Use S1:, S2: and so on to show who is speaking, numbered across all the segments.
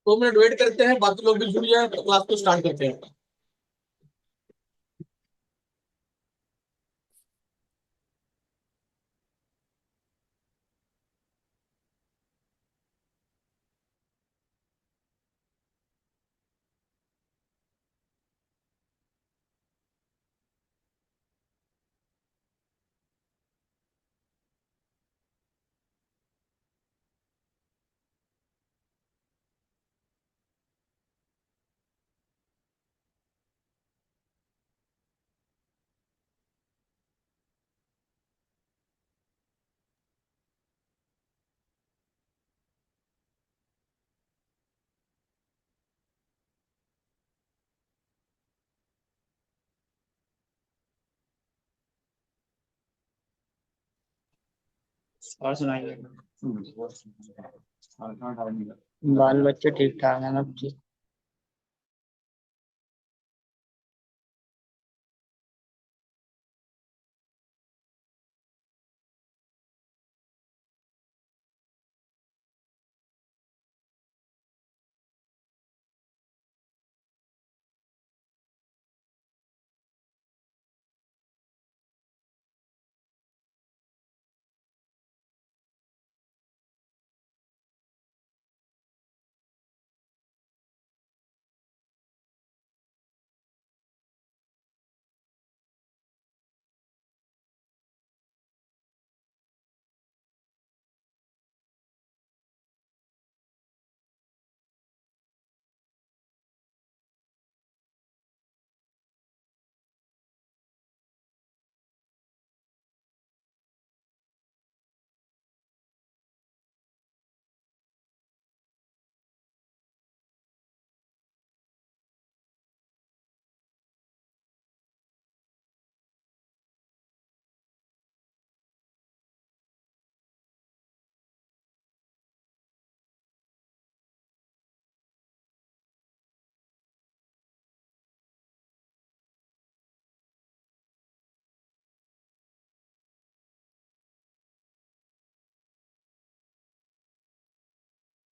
S1: Minute wait करते हैं, बाकी लोग भी जुड़ जाए तो क्लास को स्टार्ट करते हैं।
S2: और सुनाइए। बाल बच्चे ठीक ठाक है ना जी?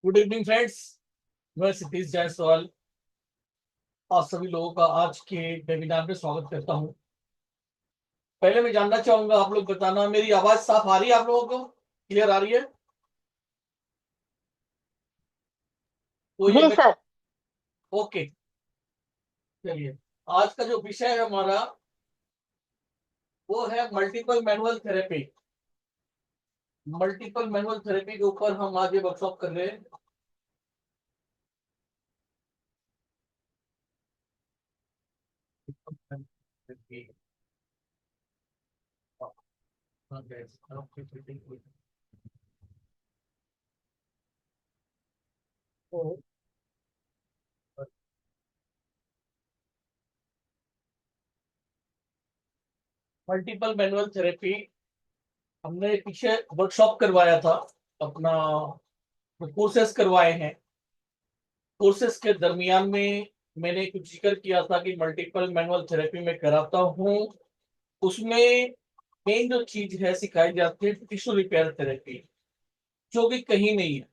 S1: गुड इवनिंग फ्रेंड्स, मैं सतीश जायसवाल आप सभी लोगों का आज के वेबिनार में स्वागत करता हूं। पहले मैं जानना चाहूंगा, आप लोग बताना मेरी आवाज साफ आ रही है, आप लोगों को क्लियर आ रही है? तो ये
S3: जी सर।
S1: ओके। चलिए, आज का जो विषय है हमारा वो है multiple manual therapy. Multiple manual therapy के ऊपर हम आज ये वर्कशॉप कर रहे हैं। मल्टीपल मैनुअल थेरेपी हमने पीछे वर्कशॉप करवाया था, अपना कोर्सेस करवाए हैं। कोर्सेस के दरमियान में मैंने कुछ जिक्र किया था कि मल्टीपल मैनुअल थेरेपी में कराता हूँ। उसमें मेन जो चीज है सिखाई जाती है टिश्यू रिपेयर थेरेपी, जो कि कहीं नहीं है।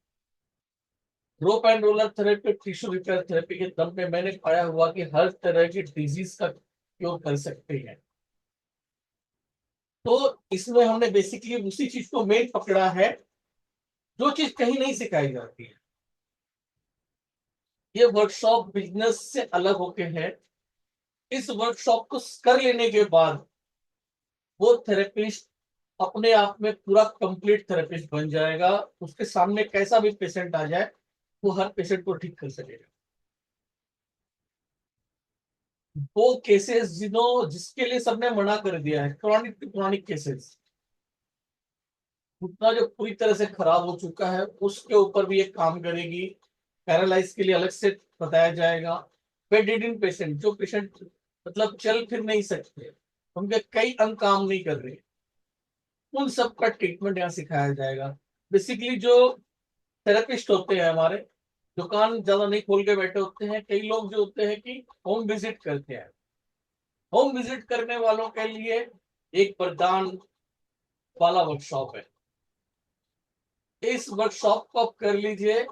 S1: रोप and roller therapy, tissue repair therapy के दम पे मैंने पाया हुआ कि हर तरह की डिजीज का क्योर कर सकते हैं। तो इसमें हमने बेसिकली उसी चीज को मेन पकड़ा है जो चीज कहीं नहीं सिखाई जाती है। ये वर्कशॉप बिजनेस से अलग होके है। इस वर्कशॉप को कर लेने के बाद वो थेरेपिस्ट अपने आप में पूरा कंप्लीट थेरेपिस्ट बन जाएगा। उसके सामने कैसा भी पेशेंट आ जाए वो हर पेशेंट को ठीक कर सकेगा। वो केसेस जिसके लिए सबने मना कर दिया है, क्रॉनिक केसेस, उतना जो पूरी तरह से खराब हो चुका है उसके ऊपर भी एक काम करेगी। पैरालाइज के लिए अलग से बताया जाएगा। बेड पेशेंट, जो पेशेंट मतलब चल फिर नहीं सकते, उनके कई अंग काम नहीं कर रहे, उन सब का ट्रीटमेंट यहाँ सिखाया जाएगा। बेसिकली जो थेरेपिस्ट होते हैं हमारे, दुकान ज्यादा नहीं खोल के बैठे होते हैं, कई लोग जो होते हैं कि होम विजिट करते हैं। होम विजिट करने वालों के लिए एक वरदान वाला वर्कशॉप है। इस वर्कशॉप को आप कर लीजिए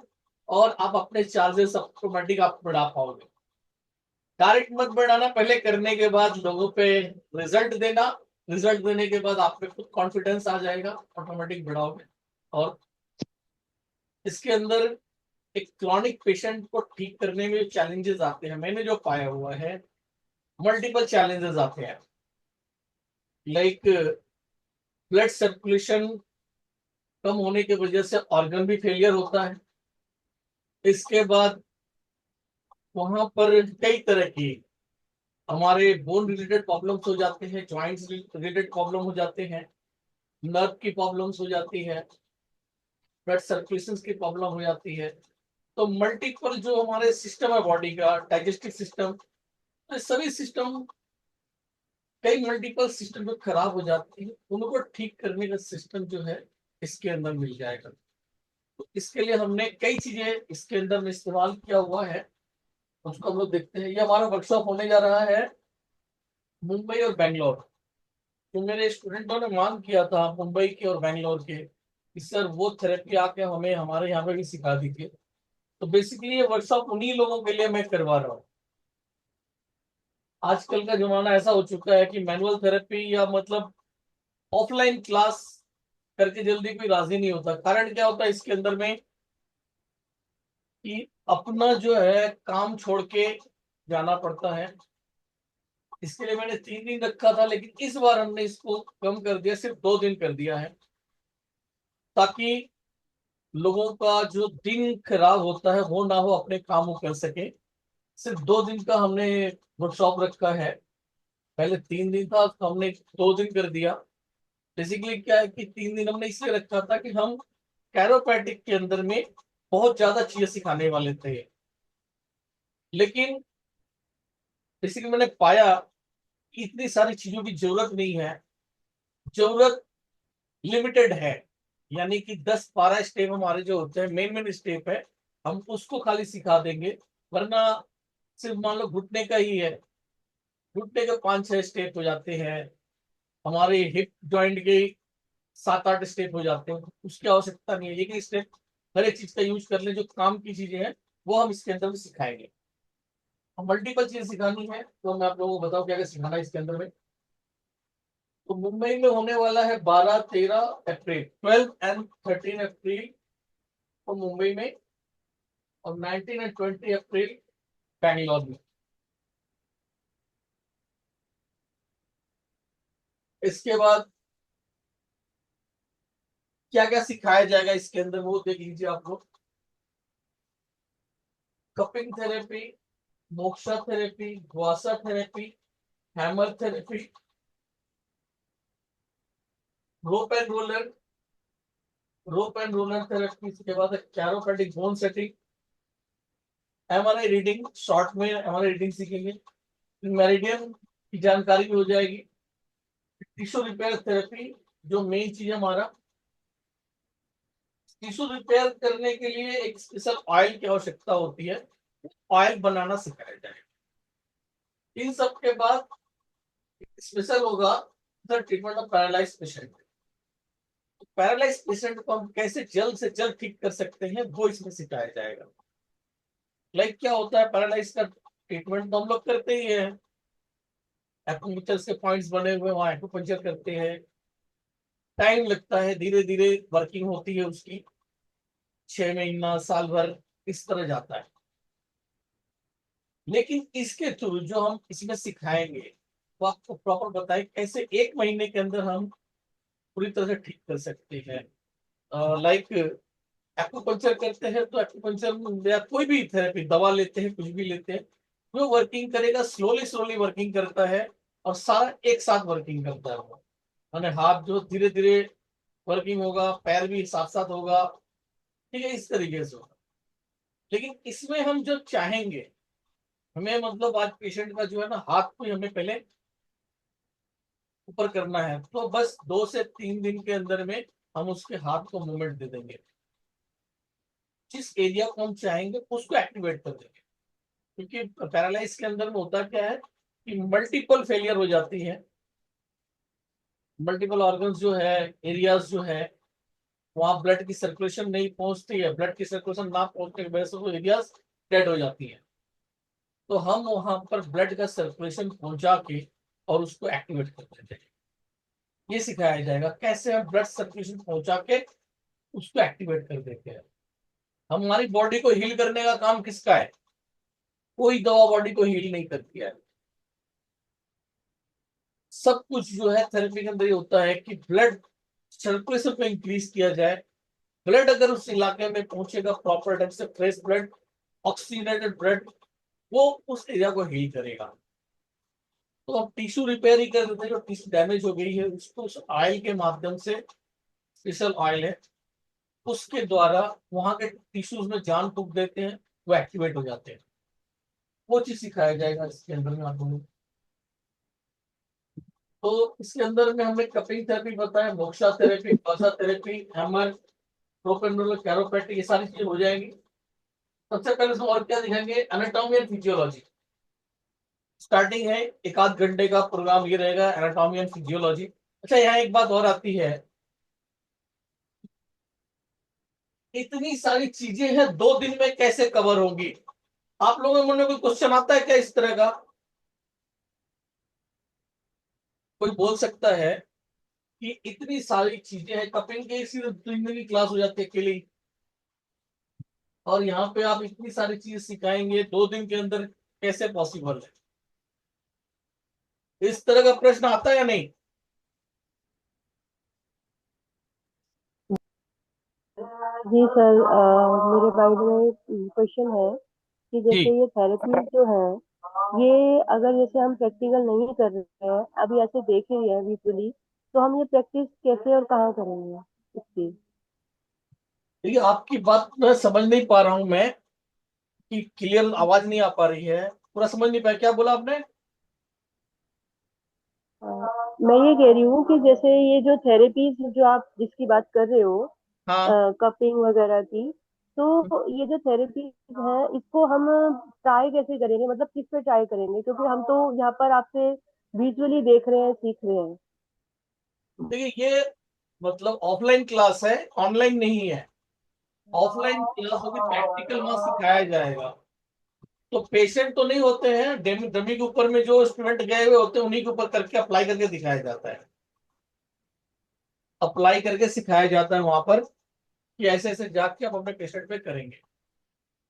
S1: और आप अपने चार्जेस ऑटोमेटिक आप बढ़ा पाओगे। डायरेक्ट मत बढ़ाना, पहले करने के बाद लोगों पे रिजल्ट देना। रिजल्ट देने के बाद आप पे खुद कॉन्फिडेंस आ जाएगा, ऑटोमेटिक बढ़ाओगे। और इसके अंदर एक क्रॉनिक पेशेंट को ठीक करने में चैलेंजेस आते हैं, मैंने जो पाया हुआ है, मल्टीपल चैलेंजेस आते हैं। लाइक ब्लड सर्कुलेशन कम होने की वजह से ऑर्गन भी फेलियर होता है। इसके बाद वहां पर कई तरह की हमारे बोन रिलेटेड प्रॉब्लम्स हो जाते हैं, ज्वाइंट्स रिलेटेड प्रॉब्लम हो जाते हैं, नर्व की प्रॉब्लम्स हो जाती है, ब्लड सर्कुलेशन की प्रॉब्लम हो जाती है। तो मल्टीपल जो हमारे सिस्टम है बॉडी का, डाइजेस्टिव सिस्टम, तो सभी सिस्टम, कई मल्टीपल सिस्टम जो खराब हो जाती है उनको ठीक करने का सिस्टम जो है इसके अंदर मिल जाएगा। तो इसके लिए हमने कई चीजें इसके अंदर में इस्तेमाल किया हुआ है, उसको हम लोग देखते हैं। ये हमारा वर्कशॉप होने जा रहा है मुंबई और बेंगलोर। तो मेरे स्टूडेंटों ने मांग किया था मुंबई के और बेंगलोर के कि सर वो थेरेपी आके हमें हमारे यहाँ पे भी सिखा दीजिए। तो बेसिकली ये वर्कशॉप उन्हीं लोगों के लिए मैं करवा रहा हूँ। आजकल का जमाना ऐसा हो चुका है कि मैनुअल थेरेपी या मतलब ऑफलाइन क्लास करके जल्दी कोई राजी नहीं होता। कारण क्या होता है इसके अंदर में कि अपना जो है काम छोड़ के जाना पड़ता है। इसके लिए मैंने 3 दिन रखा था, लेकिन इस बार हमने इसको कम कर दिया, सिर्फ 2 दिन कर दिया है, ताकि लोगों का जो दिन खराब होता है वो ना हो, अपने काम वो कर सके। सिर्फ 2 दिन का हमने वर्कशॉप रखा है। पहले 3 दिन था, तो हमने 2 दिन कर दिया। बेसिकली क्या है कि 3 दिन हमने इसलिए रखा था कि हम कैरोपैटिक के अंदर में बहुत ज्यादा चीजें सिखाने वाले थे। लेकिन बेसिकली मैंने पाया कि इतनी सारी चीजों की जरूरत नहीं है, जरूरत लिमिटेड है। यानी कि 10-12 स्टेप हमारे जो होते हैं, मेन मेन स्टेप है, हम उसको खाली सिखा देंगे। वरना सिर्फ मान लो घुटने का ही है, घुटने के 5-6 स्टेप हो जाते हैं, हमारे हिप जॉइंट के 7-8 स्टेप हो जाते हैं। उसकी आवश्यकता नहीं है, एक ही स्टेप हर एक चीज का यूज कर ले, जो काम की चीजें हैं वो हम इसके अंदर में सिखाएंगे। मल्टीपल चीज सिखानी है, तो मैं आप लोगों को बताऊं क्या क्या सिखाना है इसके अंदर में। तो मुंबई में होने वाला है 12-13 अप्रैल, 12 और 13 अप्रैल को मुंबई में, और 19 और 20 अप्रैल बैंगलोर में। इसके बाद क्या क्या सिखाया जाएगा इसके अंदर वो देख लीजिए आप लोग। Cupping therapy, moxa therapy, gua sha therapy, hammer therapy, rope and roller, rope and roller therapy. इसके बाद chiropractic bone setting, MRI reading, short में एमआरआई रीडिंग सीखेंगे, मेरिडियन की जानकारी भी हो जाएगी। टिश्यू रिपेयर थेरेपी, जो मेन चीज है हमारा, टिश्यू रिपेयर करने के लिए एक स्पेशल ऑयल की आवश्यकता होती है, ऑयल बनाना सिखाया जाएगा। इन सब के बाद स्पेशल होगा the treatment of paralyse patient. Paralyse patient को हम कैसे जल्द से जल्द ठीक कर सकते हैं वो इसमें सिखाया जाएगा। लाइक क्या होता है पैरालाइज का ट्रीटमेंट तो हम लोग करते ही है, एक्यूपंक्चर के पॉइंट्स बने हुए वहां एक्यूपंक्चर करते हैं, टाइम लगता है, धीरे धीरे वर्किंग होती है उसकी, 6 महीना साल भर इस तरह जाता है। लेकिन इसके थ्रू जो हम इसमें सिखाएंगे वो आपको प्रॉपर बताए कैसे 1 महीने के अंदर हम पूरी तरह से ठीक कर सकते हैं। लाइक एक्यूपंक्चर करते हैं तो एक्यूपंक्चर या कोई भी थेरेपी, दवा लेते हैं, कुछ भी लेते हैं, वो वर्किंग करेगा, स्लोली स्लोली वर्किंग करता है, और सारा एक साथ वर्किंग करता है वो। माने हाथ जो धीरे धीरे वर्किंग होगा, पैर भी साथ साथ होगा, ठीक है, इस तरीके से होगा। लेकिन इसमें हम जो चाहेंगे, हमें मतलब आज पेशेंट का जो है ना हाथ को ही हमें पहले ऊपर करना है तो बस 2 से 3 दिन के अंदर में हम उसके हाथ को मूवमेंट दे देंगे। जिस एरिया को हम चाहेंगे उसको एक्टिवेट कर देंगे, क्योंकि पैरालाइज के अंदर में होता क्या है कि मल्टीपल फेलियर हो जाती है। मल्टीपल ऑर्गन्स जो है, एरियाज जो है, वहां ब्लड की सर्कुलेशन नहीं पहुंचती है, ब्लड की सर्कुलेशन ना पहुंचने की वजह से वो एरियाज डेड हो जाती है। तो हम वहां पर ब्लड का सर्कुलेशन पहुंचा के और उसको एक्टिवेट कर देते हैं। ये सिखाया जाएगा कैसे हम ब्लड सर्कुलेशन पहुंचा के उसको एक्टिवेट कर देते हैं। हमारी बॉडी को हील करने का काम किसका है? कोई दवा बॉडी को हील नहीं करती है। सब कुछ जो है थेरेपी के अंदर ये होता है कि ब्लड सर्कुलेशन को इंक्रीज किया जाए। ब्लड अगर उस इलाके में पहुंचेगा प्रॉपर ढंग से, फ्रेश ब्लड, ऑक्सीजनेटेड ब्लड, वो उस एरिया को हील करेगा। तो अब टिश्यू रिपेयर ही कर देते हैं, जो टिश्यू डैमेज हो गई है उसको उस ऑयल के माध्यम से, स्पेशल ऑयल है, उसके द्वारा वहां के टिश्यूज में जान फूंक देते हैं, वो एक्टिवेट हो जाते हैं। वो चीज सिखाया जाएगा इसके अंदर में आपको। तो इसके अंदर में हमें कपिंग थेरेपी बताया, मोक्सा थेरेपी, बसा थेरेपी, हैमर, प्रोपेंडुलर, कैरोप्रैक्टिक, ये सारी चीजें हो जाएंगी। सबसे पहले इसमें और क्या दिखाएंगे? Anatomy and physiology. स्टार्टिंग है, 1 आध घंटे का प्रोग्राम ये रहेगा, एनाटॉमी एंड फिजियोलॉजी। अच्छा, यहाँ एक बात और आती है, इतनी सारी चीजें हैं 2 दिन में कैसे कवर होंगी? आप लोगों के मन में कोई क्वेश्चन आता है क्या इस तरह का? कोई बोल सकता है कि इतनी सारी चीजें हैं, कपिंग के सिर्फ 3 दिन की क्लास हो जाती है अकेली, और यहाँ पे आप इतनी सारी चीजें सिखाएंगे 2 दिन के अंदर, कैसे पॉसिबल है? इस तरह का प्रश्न आता है या नहीं?
S3: जी सर, मेरे माइंड में क्वेश्चन है कि
S1: जी,
S3: जैसे ये थेरेपी जो है, ये अगर जैसे हम प्रैक्टिकल नहीं कर रहे हैं, अभी ऐसे देख ही रहे हैं विजुअली, तो हम ये प्रैक्टिस कैसे और कहाँ करेंगे इसकी?
S1: देखिए आपकी बात मैं समझ नहीं पा रहा हूं मैं, कि क्लियर आवाज नहीं आ पा रही है, पूरा समझ नहीं पाया, क्या बोला आपने?
S3: अ, मैं ये कह रही हूँ कि जैसे ये जो थेरेपीज जो आप जिसकी बात कर रहे हो,
S1: हाँ,
S3: कपिंग वगैरह की, तो ये जो थेरेपी है इसको हम ट्राई कैसे करेंगे, मतलब किस पे ट्राई करेंगे, क्योंकि हम तो यहाँ पर आपसे विजुअली देख रहे हैं, सीख रहे हैं।
S1: देखिए ये मतलब ऑफलाइन क्लास है, ऑनलाइन नहीं है। ऑफलाइन क्लास होगी, प्रैक्टिकल वहां सिखाया जाएगा। तो पेशेंट तो नहीं होते हैं, डमी के ऊपर में जो स्टूडेंट गए हुए होते हैं उन्हीं के ऊपर करके अप्लाई करके दिखाया जाता है, अप्लाई करके सिखाया जाता है वहां पर, कि ऐसे ऐसे जाके आप अपने पेशेंट पे करेंगे।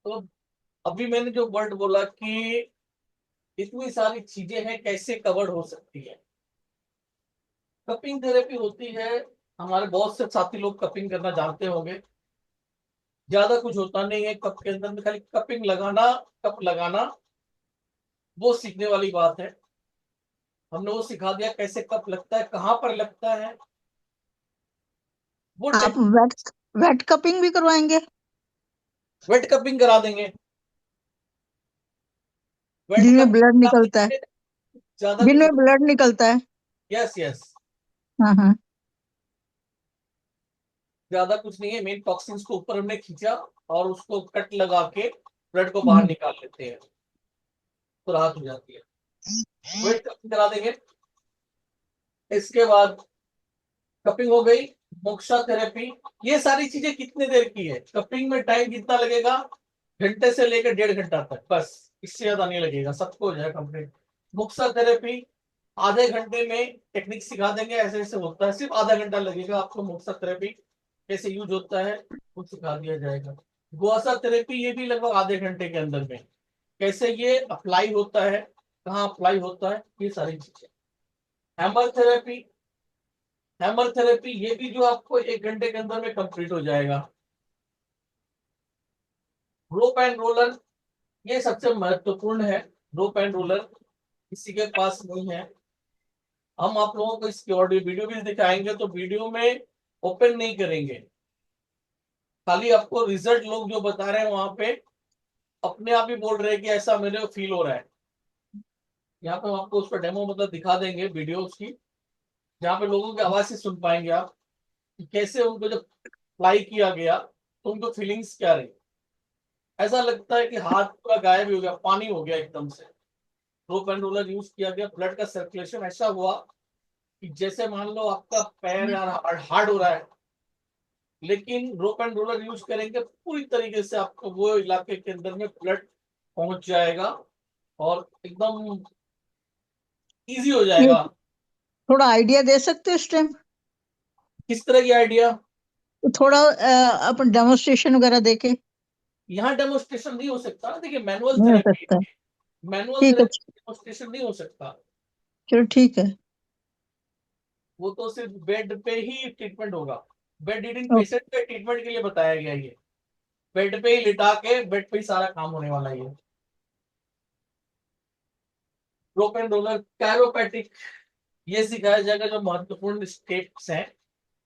S1: तो अभी मैंने जो वर्ड बोला कि इतनी सारी चीजें हैं कैसे कवर्ड हो सकती है, कपिंग थेरेपी होती है। हमारे बहुत से साथी लोग कपिंग करना जानते होंगे। ज्यादा कुछ होता नहीं है कप के अंदर में, खाली कपिंग लगाना, कप लगाना, वो सीखने वाली बात है। हमने वो सिखा दिया कैसे कप लगता है, कहाँ पर लगता है, वो
S4: आप वेट वेट कपिंग भी करवाएंगे?
S1: वेट कपिंग करा देंगे। वेट
S4: जिनमें
S1: कपिंग
S4: ब्लड
S1: करा
S4: निकलता है?
S1: देंगे, ज्यादा कुछ
S4: जिनमें
S1: नहीं।
S4: ब्लड निकलता है?
S1: यस यस,
S4: हाँ हाँ।
S1: ज्यादा कुछ नहीं है, मेन टॉक्सिन्स को ऊपर हमने खींचा और उसको कट लगा के ब्लड को बाहर
S4: हम्म,
S1: निकाल लेते हैं, तो राहत हो जाती है। वेट कपिंग करा देंगे। इसके बाद कपिंग हो गई, मोक्सा थेरेपी, ये सारी चीजें कितने देर की है? कपिंग में टाइम कितना लगेगा? घंटे से लेकर 1.5 घंटा तक, बस, इससे ज्यादा नहीं लगेगा, सबको हो जाए कंप्लीट। मोक्सा थेरेपी आधे घंटे में टेक्निक सिखा देंगे, ऐसे ऐसे होता है, सिर्फ आधा घंटा लगेगा आपको। मोक्सा थेरेपी कैसे यूज होता है वो सिखा दिया जाएगा। गुआसा थेरेपी ये भी लगभग आधे घंटे के अंदर में, कैसे ये अप्लाई होता है, कहाँ अप्लाई होता है, ये सारी चीजें। हैमर थेरेपी, हैमर थेरेपी ये भी जो आपको 1 घंटे के अंदर में कंप्लीट हो जाएगा। रोप एंड रोलर, ये सबसे महत्वपूर्ण है। रोप एंड रोलर किसी के पास नहीं है। हम आप लोगों को इसकी ऑडियो वीडियो भी दिखाएंगे, तो वीडियो में ओपन नहीं करेंगे, खाली आपको रिजल्ट लोग जो बता रहे हैं वहां पे अपने आप ही बोल रहे हैं कि ऐसा मेरे को फील हो रहा है। यहाँ पे हम आपको उसका डेमो मतलब दिखा देंगे वीडियो उसकी, जहाँ पे लोगों की आवाज से सुन पाएंगे आप कि कैसे उनको जब अप्लाई किया गया तो उनको फीलिंग्स क्या रही। ऐसा लगता है कि हाथ पूरा गायब ही हो गया, पानी हो गया एकदम से। रोप एंड रोलर यूज किया गया, ब्लड का सर्कुलेशन ऐसा हुआ कि जैसे मान लो आपका पैर यार हार्ड हो रहा है, लेकिन रोप एंड रोलर यूज करेंगे पूरी तरीके से आपको वो इलाके के अंदर में ब्लड पहुंच जाएगा और एकदम इजी हो
S4: ये
S1: जाएगा।
S4: थोड़ा आइडिया दे सकते हो इस टाइम?
S1: किस तरह की आइडिया?
S4: तो थोड़ा अपन डेमोन्स्ट्रेशन वगैरह देके।
S1: यहाँ डेमोन्स्ट्रेशन नहीं हो सकता ना, देखिए मैनुअल
S4: नहीं हो
S1: थेरेपी,
S4: सकता?
S1: मैनुअल
S4: ठीक है,
S1: थेरेपी डेमोन्स्ट्रेशन नहीं हो सकता।
S4: चलो ठीक है।
S1: वो तो सिर्फ बेड पे ही ट्रीटमेंट होगा। बेड रीडिंग
S4: ओ,
S1: पेशेंट के ट्रीटमेंट के लिए बताया गया ये। बेड पे ही लिटा के बेड पे ही सारा काम होने वाला है ये। रोप एंड रोलर कैरोपैटिक ये सिखाया जाएगा, जो महत्वपूर्ण स्टेप्स हैं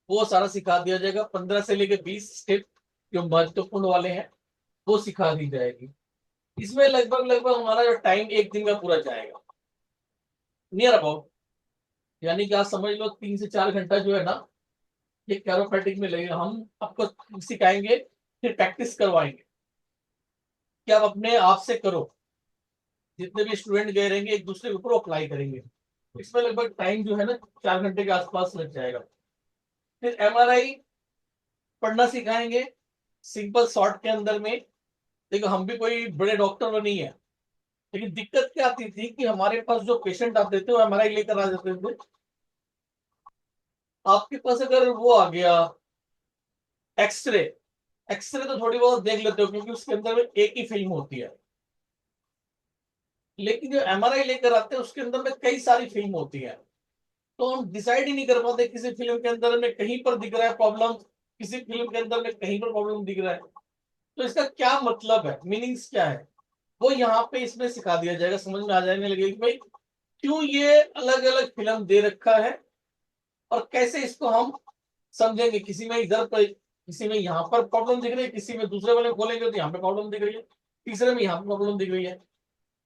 S1: वो सारा सिखा दिया जाएगा। 15 से लेकर 20 स्टेप जो महत्वपूर्ण वाले हैं वो सिखा दी जाएगी। इसमें लगभग लगभग हमारा जो टाइम एक दिन का पूरा जाएगा, नियर अबाउट। यानी कि आप समझ लो 3 से 4 घंटा जो है ना ये कैरोपैटिक में लगेगा। हम आपको सिखाएंगे, फिर प्रैक्टिस करवाएंगे कि आप अपने आप से करो। जितने भी स्टूडेंट गए रहेंगे एक दूसरे के ऊपर अप्लाई करेंगे। इसमें लगभग टाइम जो है ना 4 घंटे के आसपास लग जाएगा। फिर एमआरआई पढ़ना सिखाएंगे सिंपल शॉर्ट के अंदर में। देखो हम भी कोई बड़े डॉक्टर नहीं है, लेकिन दिक्कत क्या आती थी कि हमारे पास जो पेशेंट आते थे वो एमआरआई लेकर आ जाते थे। आपके पास अगर वो आ गया एक्सरे, एक्सरे तो थोड़ी बहुत देख लेते हो क्योंकि उसके अंदर में एक ही फिल्म होती है, लेकिन जो एमआरआई लेकर आते हैं उसके अंदर में कई सारी फिल्म होती है। तो हम डिसाइड ही नहीं कर पाते, किसी फिल्म के अंदर में कहीं पर दिख रहा है प्रॉब्लम, किसी फिल्म के अंदर में कहीं पर प्रॉब्लम दिख रहा है। तो इसका क्या मतलब है, मीनिंग्स क्या है, वो यहाँ पे इसमें सिखा दिया जाएगा। समझ में आ जाने लगेगा कि भाई क्यों ये अलग अलग फिल्म दे रखा है और कैसे इसको हम समझेंगे। किसी में इधर पर, किसी में यहाँ पर प्रॉब्लम दिख रही है, किसी में दूसरे वाले खोलेंगे तो यहाँ पे प्रॉब्लम दिख रही है, तीसरे में यहाँ पे प्रॉब्लम दिख रही है।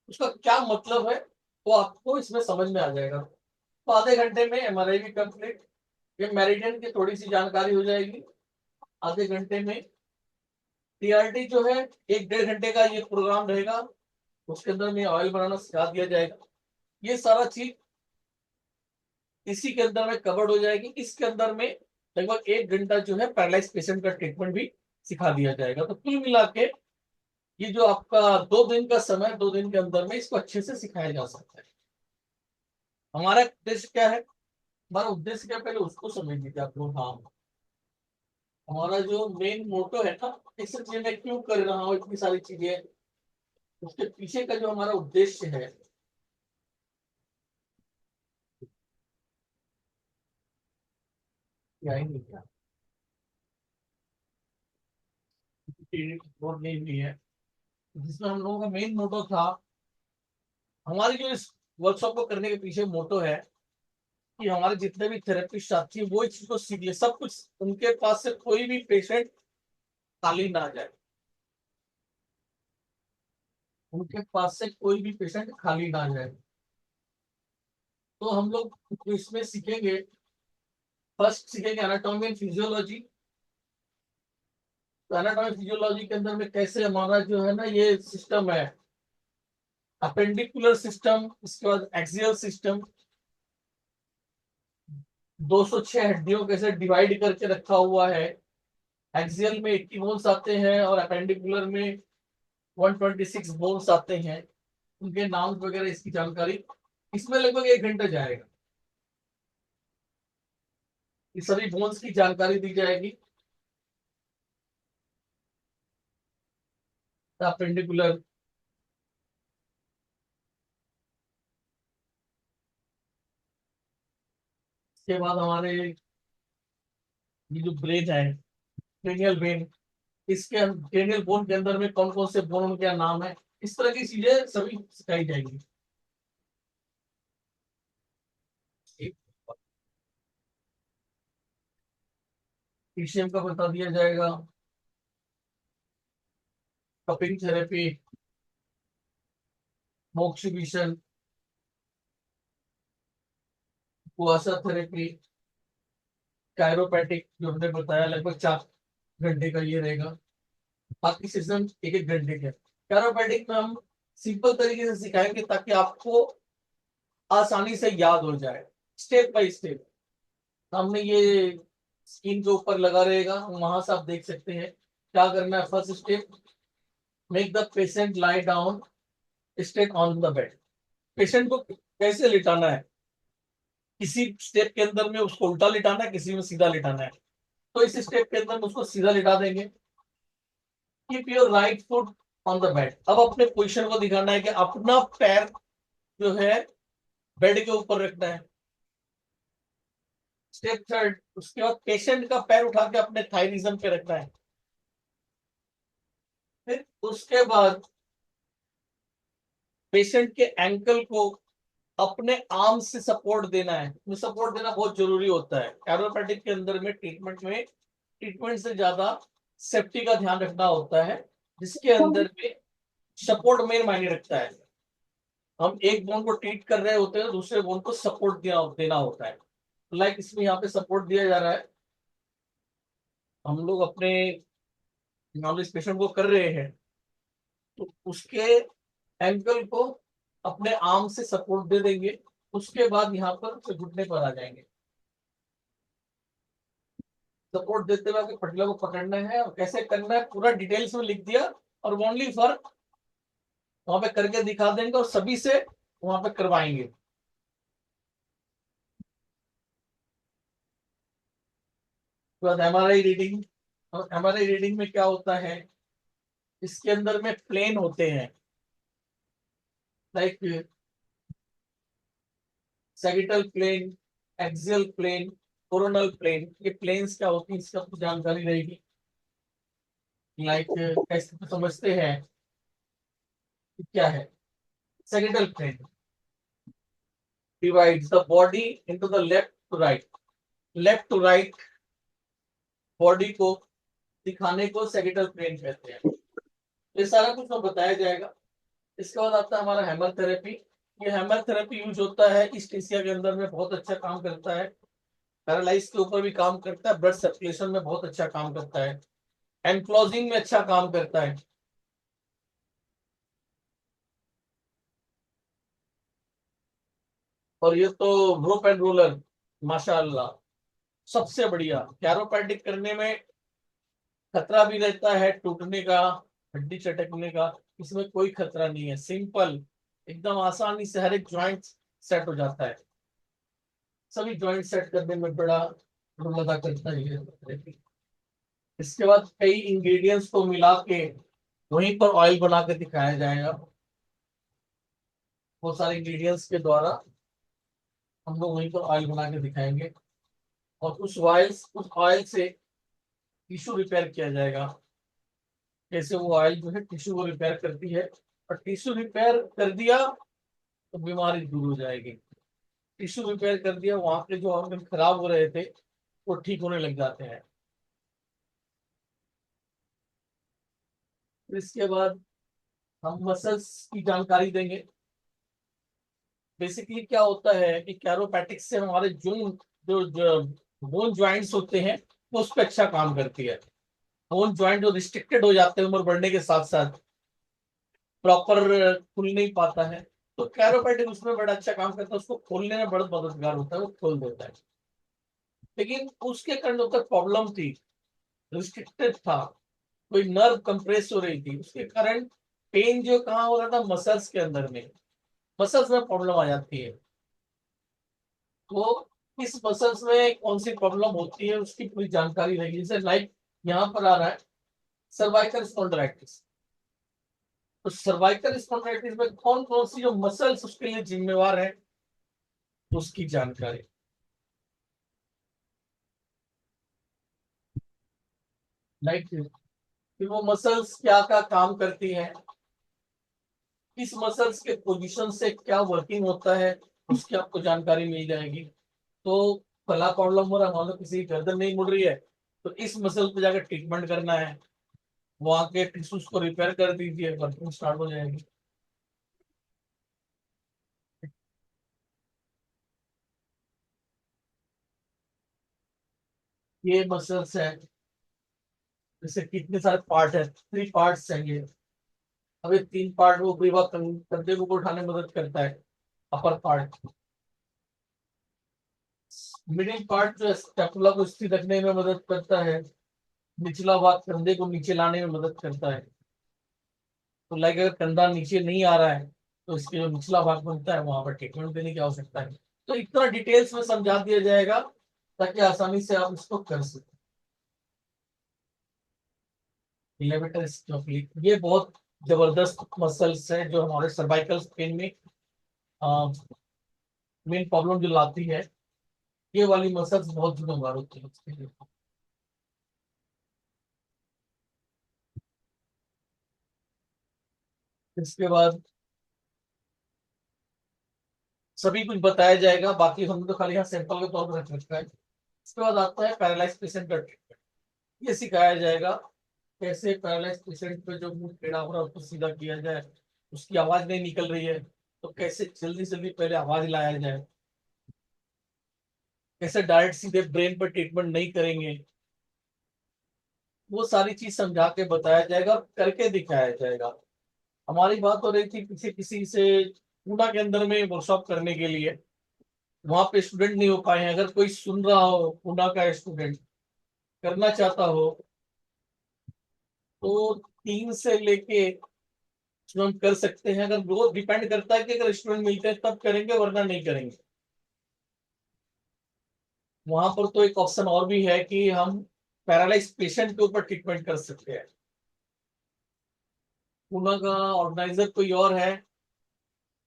S1: उसका क्या मतलब है वो आपको इसमें समझ में आ जाएगा। तो आधे घंटे में एमआरआई भी कंप्लीट। ये मेरिडियन की थोड़ी सी जानकारी हो जाएगी आधे घंटे में। टीआरटी जो है 1-1.5 घंटे का ये प्रोग्राम रहेगा, उसके अंदर में ऑयल बनाना सिखा दिया जाएगा। ये सारा चीज इसी के अंदर में कवर्ड हो जाएगी। इसके अंदर में लगभग 1 घंटा जो है पैरालाइज पेशेंट का ट्रीटमेंट भी सिखा दिया जाएगा। तो कुल मिला के ये जो आपका 2 दिन का समय, 2 दिन के अंदर में इसको अच्छे से सिखाया जा सकता है। हमारा उद्देश्य क्या है, हमारा उद्देश्य क्या, पहले उसको समझ लीजिए आप लोग। हाँ, हमारा जो मेन मोटो है ना, इस चीज में क्यों कर रहा हूँ इतनी सारी चीजें, उसके पीछे का जो हमारा उद्देश्य है क्या ही नहीं क्या बोर्ड नहीं भी है, जिसमें हम लोगों का मेन मोटो था। हमारी जो इस वर्कशॉप को करने के पीछे मोटो है कि हमारे जितने भी थेरेपिस्ट साथी हैं वो इस चीज को सीख ले, सब कुछ उनके पास से कोई भी पेशेंट खाली ना जाए, उनके पास से कोई भी पेशेंट खाली ना जाए। तो हम लोग जो इसमें सीखेंगे, फर्स्ट सीखेंगे एनाटॉमी एंड फिजियोलॉजी। तो एनाटॉमी फिजियोलॉजी के अंदर में कैसे हमारा जो है ना ये सिस्टम है, अपेंडिकुलर सिस्टम, इसके बाद एक्सियल सिस्टम, 206 हड्डियों कैसे डिवाइड करके रखा हुआ है। एक्सियल में 80 बोन्स आते हैं और अपेंडिकुलर में 126 बोन्स आते हैं। उनके नाम वगैरह इसकी जानकारी इसमें लगभग 1 घंटा जाएगा। इस सभी बोन्स की जानकारी दी जाएगी। अपेंडिकुलर, के बाद हमारे ये जो ब्रेन है, क्रेनियल ब्रेन, इसके क्रेनियल बोन के अंदर में कौन कौन से बोन, उनका नाम है, इस तरह की चीजें सभी सिखाई जाएंगी। ईसीएम का बता दिया जाएगा, कपिंग थेरेपी, मोक्सिबिशन, कुआसा थेरेपी, कायरोपैटिक जो हमने बताया लगभग 4 घंटे का ये रहेगा। बाकी सेशन 1-1 घंटे के। कायरोपैटिक में हम सिंपल तरीके से सिखाएंगे ताकि आपको आसानी से याद हो जाए, स्टेप बाय स्टेप। हमने ये स्क्रीन के ऊपर लगा रहेगा, वहां से आप देख सकते हैं क्या करना है। First step, make the patient lie down straight on the bed. Patient को कैसे लिटाना है, किसी स्टेप के अंदर में उसको उल्टा लिटाना है, किसी में सीधा लिटाना है। तो इस स्टेप के अंदर में उसको सीधा लिटा देंगे। Keep your right foot on the bed. अब अपने पोजीशन को दिखाना है कि अपना पैर जो है बेड के ऊपर रखना है। स्टेप थर्ड, उसके बाद पेशेंट का पैर उठा के अपने थाई रीजन पे रखना है। फिर उसके बाद पेशेंट के एंकल को अपने आर्म से सपोर्ट देना है। तो सपोर्ट देना बहुत जरूरी होता है कैरोपैटिक के अंदर में। ट्रीटमेंट से ज्यादा सेफ्टी का ध्यान रखना होता है, जिसके अंदर में सपोर्ट मेन मायने रखता है। हम एक बोन को ट्रीट कर रहे होते हैं, दूसरे बोन को सपोर्ट देना होता है। लाइक इसमें यहाँ पे सपोर्ट दिया जा रहा है, हम लोग अपने नॉलेज पेशेंट को कर रहे हैं, तो उसके एंकल को अपने आर्म से सपोर्ट दे देंगे। उसके बाद यहाँ पर घुटने पर आ जाएंगे। सपोर्ट देते हुए पटले को पकड़ना है और कैसे करना है पूरा डिटेल्स में लिख दिया, और ओनली फॉर वहां पे करके दिखा देंगे और सभी से वहां पे करवाएंगे। एमआरआई रीडिंग, और एमआरआई रीडिंग में क्या होता है, इसके अंदर में प्लेन होते हैं, like sagittal plane, axial plane, coronal plane. ये प्लेन्स क्या होती है इसका आपको जानकारी रहेगी। लाइक कैसे तो समझते हैं कि क्या है। Sagittal plane divides the body into the left to right, left to right body को दिखाने को सैगिटल प्लेन कहते हैं। ये सारा कुछ तो बताया जाएगा। इसके बाद आता है हमारा हैमर थेरेपी। ये हैमर थेरेपी यूज होता है ईस्ट एशिया के अंदर में, बहुत अच्छा काम करता है। पैरालाइज के ऊपर भी काम करता है, ब्लड सर्कुलेशन में बहुत अच्छा काम करता है, एनक्लोजिंग में अच्छा काम करता है। और ये तो रोप एंड रोलर माशाअल्लाह सबसे बढ़िया। कैरोपैटिक करने में खतरा भी रहता है टूटने का, हड्डी चटकने का, इसमें कोई खतरा नहीं है। सिंपल, एकदम आसानी से हर एक ज्वाइंट सेट हो जाता है। सभी ज्वाइंट सेट करने में बड़ा रोल अदा करता है। इसके बाद कई इंग्रेडिएंट्स को मिला के वहीं पर ऑयल बना के दिखाया जाएगा। बहुत सारे इंग्रेडिएंट्स के द्वारा हम लोग वहीं पर ऑयल बना के दिखाएंगे, और उस ऑयल से टिश्यू रिपेयर किया जाएगा। कैसे वो ऑयल जो है टिश्यू को रिपेयर करती है, और टिश्यू रिपेयर कर दिया तो बीमारी दूर हो जाएगी। टिश्यू रिपेयर कर दिया, वहां के जो ऑर्गन खराब हो रहे थे वो ठीक होने लग जाते हैं। फिर इसके बाद हम मसल्स की जानकारी देंगे। बेसिकली क्या होता है कि कैरोपैटिक्स से हमारे जो बोन ज्वाइंट्स होते हैं वो उस पर अच्छा काम करती है। बोन ज्वाइंट जो रिस्ट्रिक्टेड हो जाते हैं उम्र बढ़ने के साथ साथ, प्रॉपर खुल नहीं पाता है, तो कैरोपैटिक उसमें बड़ा अच्छा काम करता है, उसको खोलने में बड़ा मददगार होता है, वो खोल देता है। लेकिन उसके कारण जो तक प्रॉब्लम थी, रिस्ट्रिक्टेड था, कोई नर्व कंप्रेस हो रही थी, उसके कारण पेन जो कहाँ हो रहा था, मसल्स के अंदर में, मसल्स में प्रॉब्लम आ जाती है। तो इस मसल्स में कौन सी प्रॉब्लम होती है उसकी पूरी जानकारी रहेगी। जैसे लाइक यहाँ पर आ रहा है सर्वाइकल स्पॉन्डिलाइटिस। तो सर्वाइकल स्पॉन्डिलाइटिस में कौन कौन सी जो मसल्स उसके लिए जिम्मेवार है उसकी जानकारी। लाइक कि वो मसल्स क्या क्या काम करती हैं, किस मसल्स के पोजीशन से क्या वर्किंग होता है, उसकी आपको जानकारी मिल जाएगी। तो फला प्रॉब्लम हो रहा है, मान लो किसी की गर्दन नहीं मुड़ रही है, तो इस मसल पे जाकर ट्रीटमेंट करना है, वहां के टिश्यूज को रिपेयर कर दीजिए, वर्किंग स्टार्ट हो जाएगी। ये मसल्स है, जैसे कितने सारे पार्ट है, 3 पार्ट्स हैं ये। अब ये 3 पार्ट वो ग्रीवा कंधे को उठाने में मदद करता है, अपर पार्ट। मिडिल पार्ट जो है स्टेपुला को स्थिर रखने में मदद करता है। निचला भाग कंधे को नीचे लाने में मदद करता है। तो लाइक अगर कंधा नीचे नहीं आ रहा है तो इसके जो निचला भाग बनता है वहां पर ट्रीटमेंट देने की आवश्यकता है। तो इतना डिटेल्स में समझा दिया जाएगा ताकि आसानी से आप इसको कर सकें। लेविटर स्टोफली ये बहुत जबरदस्त मसल्स है जो हमारे सर्वाइकल स्पेन में मेन प्रॉब्लम जो लाती है। ये वाली मसल्स बहुत जिम्मेदार होती है उसके लिए। इसके बाद सभी कुछ बताया जाएगा, बाकी हमने तो खाली यहाँ सैंपल के तौर पर रख रखा है। इसके बाद आता है पैरालाइज पेशेंट का ट्रीटमेंट। ये सिखाया जाएगा कैसे पैरालाइज पेशेंट पे जो मुंह टेढ़ा हो रहा है उसको सीधा किया जाए। उसकी आवाज नहीं निकल रही है तो कैसे जल्दी जल्दी पहले आवाज लाया जाए। कैसे डायरेक्ट सीधे ब्रेन पर ट्रीटमेंट नहीं करेंगे, वो सारी चीज समझा के बताया जाएगा और करके दिखाया जाएगा। हमारी बात हो रही थी किसी किसी से पूना के अंदर में वर्कशॉप करने के लिए, वहां पे स्टूडेंट नहीं हो पाए हैं। अगर कोई सुन रहा हो पूना का स्टूडेंट करना चाहता हो तो 3 से लेके स्टूडेंट कर सकते हैं। अगर वो डिपेंड करता है कि अगर स्टूडेंट मिलते हैं तब करेंगे वरना नहीं करेंगे। वहां पर तो एक ऑप्शन और भी है कि हम पैरालाइज पेशेंट के ऊपर ट्रीटमेंट कर सकते हैं। पूना का ऑर्गेनाइजर कोई और है,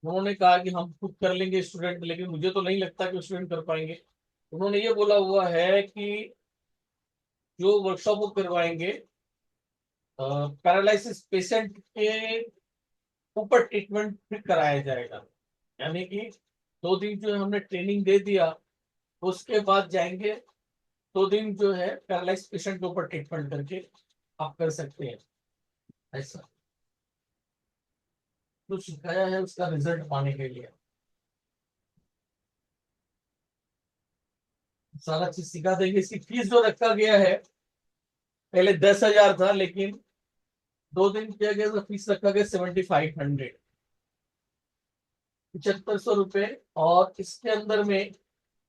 S1: उन्होंने कहा कि हम खुद कर लेंगे स्टूडेंट, लेकिन मुझे तो नहीं लगता कि स्टूडेंट कर पाएंगे। उन्होंने ये बोला हुआ है कि जो वर्कशॉप वो करवाएंगे पैरालिसिस पेशेंट के ऊपर ट्रीटमेंट फिर कराया जाएगा। यानी कि 2 दिन जो है हमने ट्रेनिंग दे दिया, उसके बाद जाएंगे 2 दिन जो है पैरालाइज पेशेंट के ऊपर ट्रीटमेंट करके आप कर सकते हैं। ऐसा जो सिखाया है उसका रिजल्ट पाने के लिए सारा चीज सिखा देंगे। इसकी फीस जो रखा गया है पहले 10,000 था, लेकिन 2 दिन किया गया तो फीस रखा गया 7,500, 7,500 रुपए। और इसके अंदर में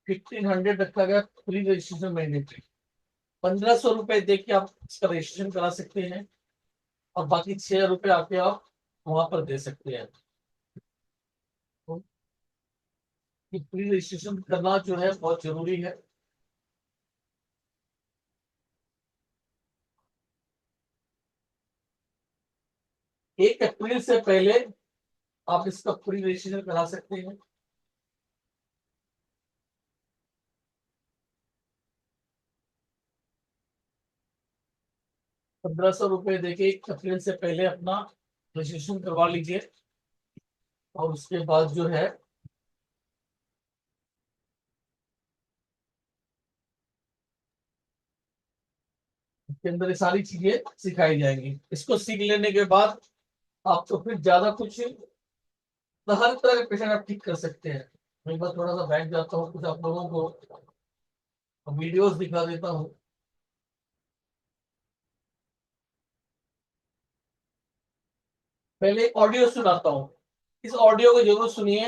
S1: 1,500 रखा गया फ्री रजिस्ट्रेशन मैंडेटरी। 1,500 रुपए दे के आप इसका रजिस्ट्रेशन करा सकते हैं और बाकी 6,000 रुपए आके आप वहां पर दे सकते हैं। तो फ्री रजिस्ट्रेशन करना जो है बहुत जरूरी है। 1 अप्रैल से पहले आप इसका फ्री रजिस्ट्रेशन करा सकते हैं। 1,500 रुपए देके 1 अप्रैल से पहले अपना रजिस्ट्रेशन करवा लीजिए। और उसके बाद जो है इसके अंदर ये सारी चीजें सिखाई जाएंगी। इसको सीख लेने के बाद आपको फिर ज्यादा कुछ तो हर तरह के पेशेंट आप ठीक कर सकते हैं। मैं एक बार थोड़ा सा बैठ जाता हूँ, कुछ आप लोगों को वीडियोस दिखा देता हूँ। पहले ऑडियो सुनाता हूँ, इस ऑडियो को जरूर सुनिए।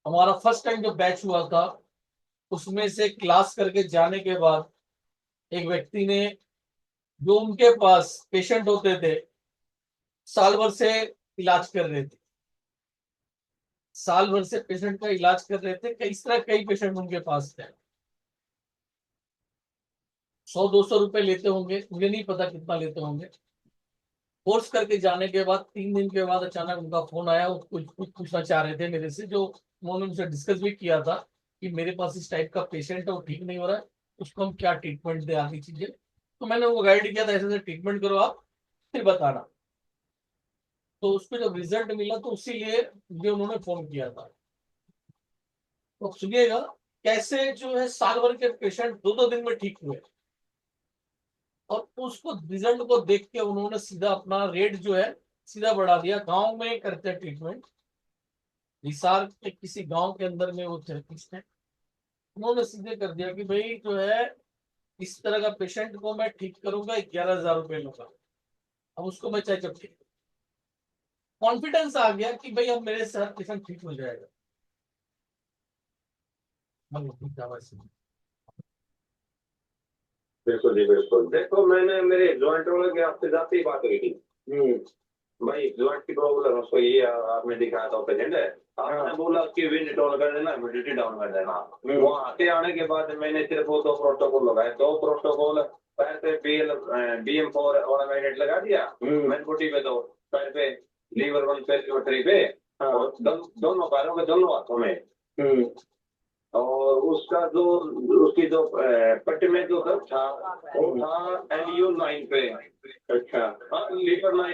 S1: हमारा फर्स्ट टाइम जो बैच हुआ था उसमें से क्लास करके जाने के बाद एक व्यक्ति ने, जो उनके पास पेशेंट होते थे साल भर से इलाज कर रहे थे, साल भर से पेशेंट का इलाज कर रहे थे, कई तरह कई पेशेंट उनके पास थे। 100-200 रुपए लेते होंगे, मुझे नहीं पता कितना लेते होंगे। कोर्स करके जाने के बाद 3 दिन के बाद अचानक उनका फोन आया। वो कुछ कुछ पूछना चाह रहे थे मेरे से, जो उन्होंने मुझसे डिस्कस भी किया था कि मेरे पास इस टाइप का पेशेंट है, वो ठीक नहीं हो रहा है, उसको हम क्या ट्रीटमेंट दे, आदि चीजें। तो मैंने वो गाइड किया था ऐसे ऐसे ट्रीटमेंट करो आप, फिर बताना। तो उसको जब रिजल्ट मिला तो उसी लिए मुझे उन्होंने फोन किया था। तो सुनिएगा कैसे जो है साल भर के पेशेंट 2-2 दिन में ठीक हुए। और उसको रिजल्ट को देख के उन्होंने सीधा अपना रेट जो है सीधा बढ़ा दिया। गांव में करते हैं ट्रीटमेंट, हिसार के किसी गांव के अंदर में वो थेरेपिस्ट है, उन्होंने सीधे कर दिया कि भाई जो है इस तरह का पेशेंट को मैं ठीक करूंगा, 11,000 रुपए लूंगा। अब उसको मैं चेकअप ठीक, कॉन्फिडेंस आ गया कि भाई अब मेरे साथ पेशेंट ठीक हो जाएगा।
S5: बिल्कुल जी बिल्कुल। देखो मैंने मेरे जॉइंट वाले की आपसे जाती ही बात हुई थी। भाई जॉइंट की प्रॉब्लम उसको ये आपने दिखाया था पेशेंट है, आपने बोला उसकी विंड डाउन कर देना, ह्यूमिडिटी डाउन कर देना। वहाँ आते आने के बाद मैंने सिर्फ वो 2 प्रोटोकॉल लगाए, 2 प्रोटोकॉल पैर पे BM4 ऑर्नामेंट लगा दिया, मैनपुटी पे 2 पैर पे, लीवर 1 पे, लिवर 3 पे, और दोनों पैरों के दोनों हाथों में। और उसका जो उसकी जो पट्टी में जो दर्द था वो था LU9 पे। अच्छा हाँ, लीवर 9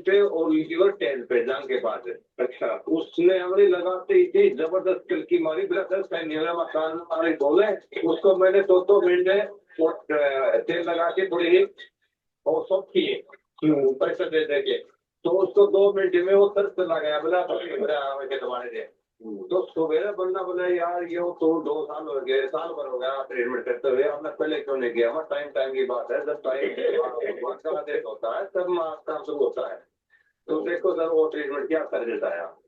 S5: पे और लीवर 10 पे जान के पास है। अच्छा उसने हमारी लगाते इतनी जबरदस्त कलकी मारी, मकान हमारे बोले उसको मैंने 2 महीने तेल लगा के थोड़ी ही और सब किए पैसे दे दे के, तो उसको 2 मिनट में वो तरस चला गया, बोला के दबाने दे। तो सवेरे बंदा बोला यार ये तो 2 साल हो गए, साल भर हो गया ट्रीटमेंट करते हुए, आपने पहले क्यों नहीं किया? टाइम की बात है, जब टाइम का आदेश होता है तब काम शुरू होता है। तो देखो सर वो ट्रीटमेंट क्या कर देता है आप।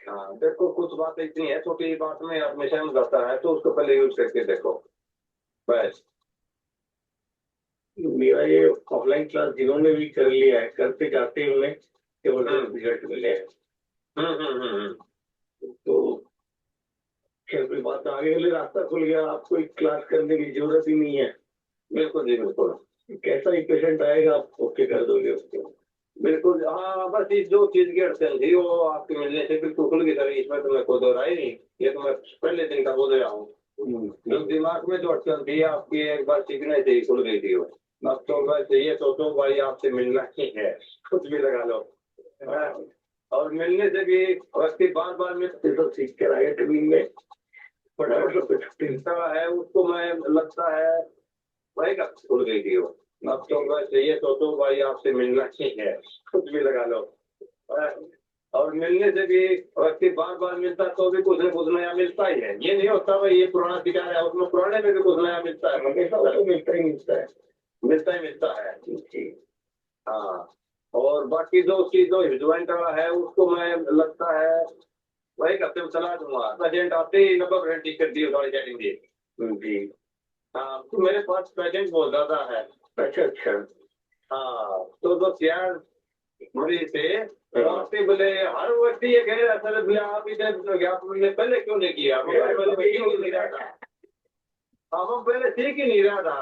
S5: हाँ देखो कुछ बात इतनी है, छोटी बात में आदमी सहम जाता है, तो उसको पहले यूज करके देखो बस। मेरा ये ऑफलाइन क्लास जिन्होंने भी कर लिया है, करते जाते ही उन्हें जबरदस्त रिजल्ट मिले हैं। तो खैर कोई बात आगे के लिए रास्ता खुल गया, आपको एक क्लास करने की जरूरत ही नहीं है। बिल्कुल जी बिल्कुल। कैसा ही पेशेंट आएगा आप ओके कर दोगे उसको। बिल्कुल हाँ, बस इस 2 चीज की अड़चन थी वो आपके मिलने से बिल्कुल खुल गई सर, इसमें तो मैं कोई दो राय नहीं, ये तो मैं पहले दिन का बोल रहा हूँ। जो दिमाग में जो अड़चन थी आपकी एक बार सीखने से ही खुल गई थी वो। अब तो बस ये सोचो भाई आपसे मिलना ही है, कुछ भी लगा लो। और मिलने से भी व्यक्ति बार बार मिलते तो सीख कर आए टीम में है, उसको मैं लगता है भाई का खुल गई थी वो। अब तो बस ये सोचो भाई आपसे मिलना ही है, कुछ भी लगा लो। और मिलने से भी व्यक्ति बार बार मिलता तो भी कुछ न कुछ नया मिलता ही है, ये नहीं होता भाई ये पुराना शिकार है उसमें पुराने में भी कुछ नया मिलता है, हमेशा तो मिलता ही मिलता है जी। हाँ और बाकी जो उसकी जो ज्वाइंट वाला है उसको मैं लगता है वही हफ्ते में चला दूंगा, पेशेंट आते ही 90% ठीक कर दिए सारी सेटिंग दी जी। हाँ तो मेरे पास पेशेंट बहुत ज्यादा है। अच्छा हाँ तो बस यार मरीज से आते बोले हर व्यक्ति ये कह रहा सर भैया आप इधर आपने पहले क्यों नहीं किया, पहले क्यों नहीं रहा था, अब हम पहले ठीक ही नहीं रहा था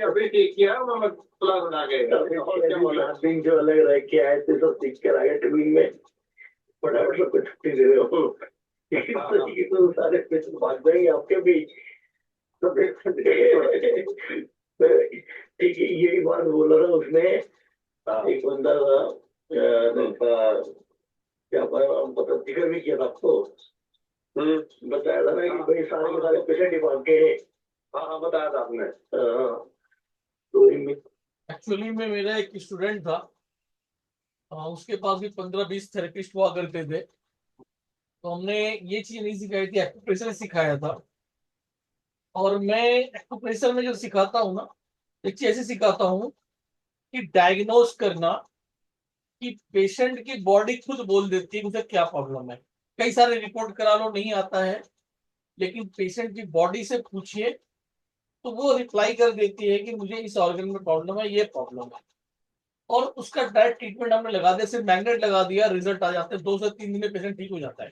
S5: अभी ठीक किया मैं प्लान बना के जो अलग रह के आए थे सब सीख कर आए ट्रेनिंग में फटाफट सबको छुट्टी दे रहे हो तो सारे पेशेंट भाग जाएंगे आपके भी। तो ठीक है यही बात बोल रहा था उसने, एक बंदा था क्या मतलब जिक्र भी किया था आपको, बताया था ना कि भाई सारे के सारे पेशेंट ही भाग गए। हाँ बताया था आपने। तो
S1: एक्चुअली में मेरा एक स्टूडेंट था, उसके पास भी 15-20 थेरेपिस्ट हुआ करते थे, तो हमने ये चीज नहीं सिखाई थी, एक्यूप्रेशर सिखाया था। और मैं एक्यूप्रेशर में जो सिखाता हूँ ना, एक चीज ऐसे सिखाता हूँ कि डायग्नोज करना, कि पेशेंट की बॉडी खुद बोल देती है कि उसे क्या प्रॉब्लम है। कई सारे रिपोर्ट करा लो नहीं आता है, लेकिन पेशेंट की बॉडी से पूछिए तो वो रिप्लाई कर देती है कि मुझे इस ऑर्गन में प्रॉब्लम है, ये प्रॉब्लम है। और उसका डायरेक्ट ट्रीटमेंट हमने लगा दिया, सिर्फ मैग्नेट लगा दिया, रिजल्ट आ जाते हैं, 2 से 3 दिन में पेशेंट ठीक हो जाता है।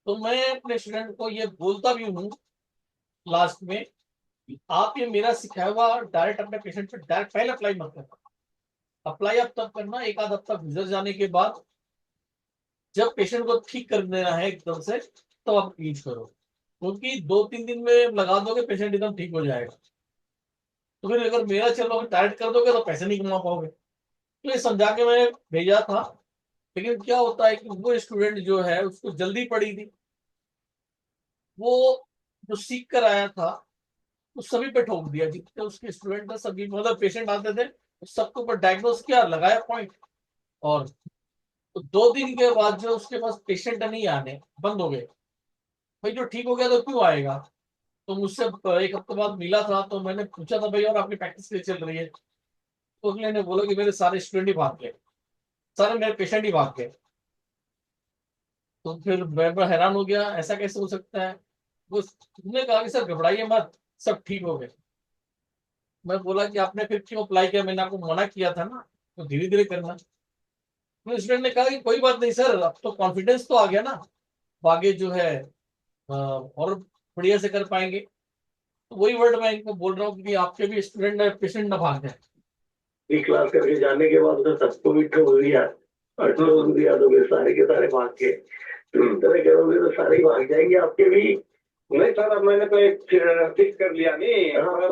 S1: तो मैं अपने स्टूडेंट को ये बोलता भी हूँ लास्ट में, आप ये मेरा सिखाया हुआ डायरेक्ट अपने पेशेंट पे डायरेक्ट पहले अप्लाई मत करना, अप्लाई आप तब करना 1 आध हफ्ता गुजर जाने के बाद, जब पेशेंट को ठीक कर देना है एकदम से, तो आप यूज करो, क्योंकि 2-3 दिन में लगा दोगे पेशेंट एकदम ठीक हो जाएगा। तो फिर अगर मेरा चलो डायरेक्ट कर दोगे तो पैसे नहीं कमा पाओगे। तो ये समझा के मैंने भेजा था, लेकिन क्या होता है कि वो स्टूडेंट जो है उसको जल्दी पड़ी थी, वो जो सीख कर आया था वो सभी पे ठोक दिया, जितने उसके स्टूडेंट थे सभी, मतलब पेशेंट आते थे सबके ऊपर डायग्नोस किया, लगाया पॉइंट, और 2 दिन के बाद जो उसके पास पेशेंट नहीं आने बंद हो गए। भाई जो ठीक हो गया तो क्यों आएगा। तो मुझसे एक हफ्ते बाद मिला था, तो मैंने पूछा था भाई और आपकी प्रैक्टिस कैसे चल रही है। तो अगले ने बोला कि मेरे सारे स्टूडेंट ही भाग गए, सारे मेरे पेशेंट ही भाग गए। तो फिर मैं बड़ा हैरान हो गया, ऐसा कैसे हो सकता है। वो तुमने कहा कि सर घबराइए मत, सब ठीक हो गए। मैं बोला कि आपने फिर क्यों अप्लाई किया, मैंने आपको मना किया था ना, तो धीरे धीरे करना। तो स्टूडेंट ने कहा कि कोई बात नहीं सर, अब तो कॉन्फिडेंस तो आ गया ना, आगे जो है और बढ़िया से कर पाएंगे। तो वही वर्ड मैं इनको बोल रहा हूँ कि आपके भी स्टूडेंट पेशेंट ना भाग जाए।
S5: ई क्लास करके जाने के बाद उसे सबको भी ठोक दिया, और ठोक दिया तो फिर सारे के सारे भाग के, तुम इस तरह करोगे तो सारे ही भाग जाएंगे आपके भी। नहीं सर, अब मैंने तो एक फिक्स कर लिया नहीं। हाँ,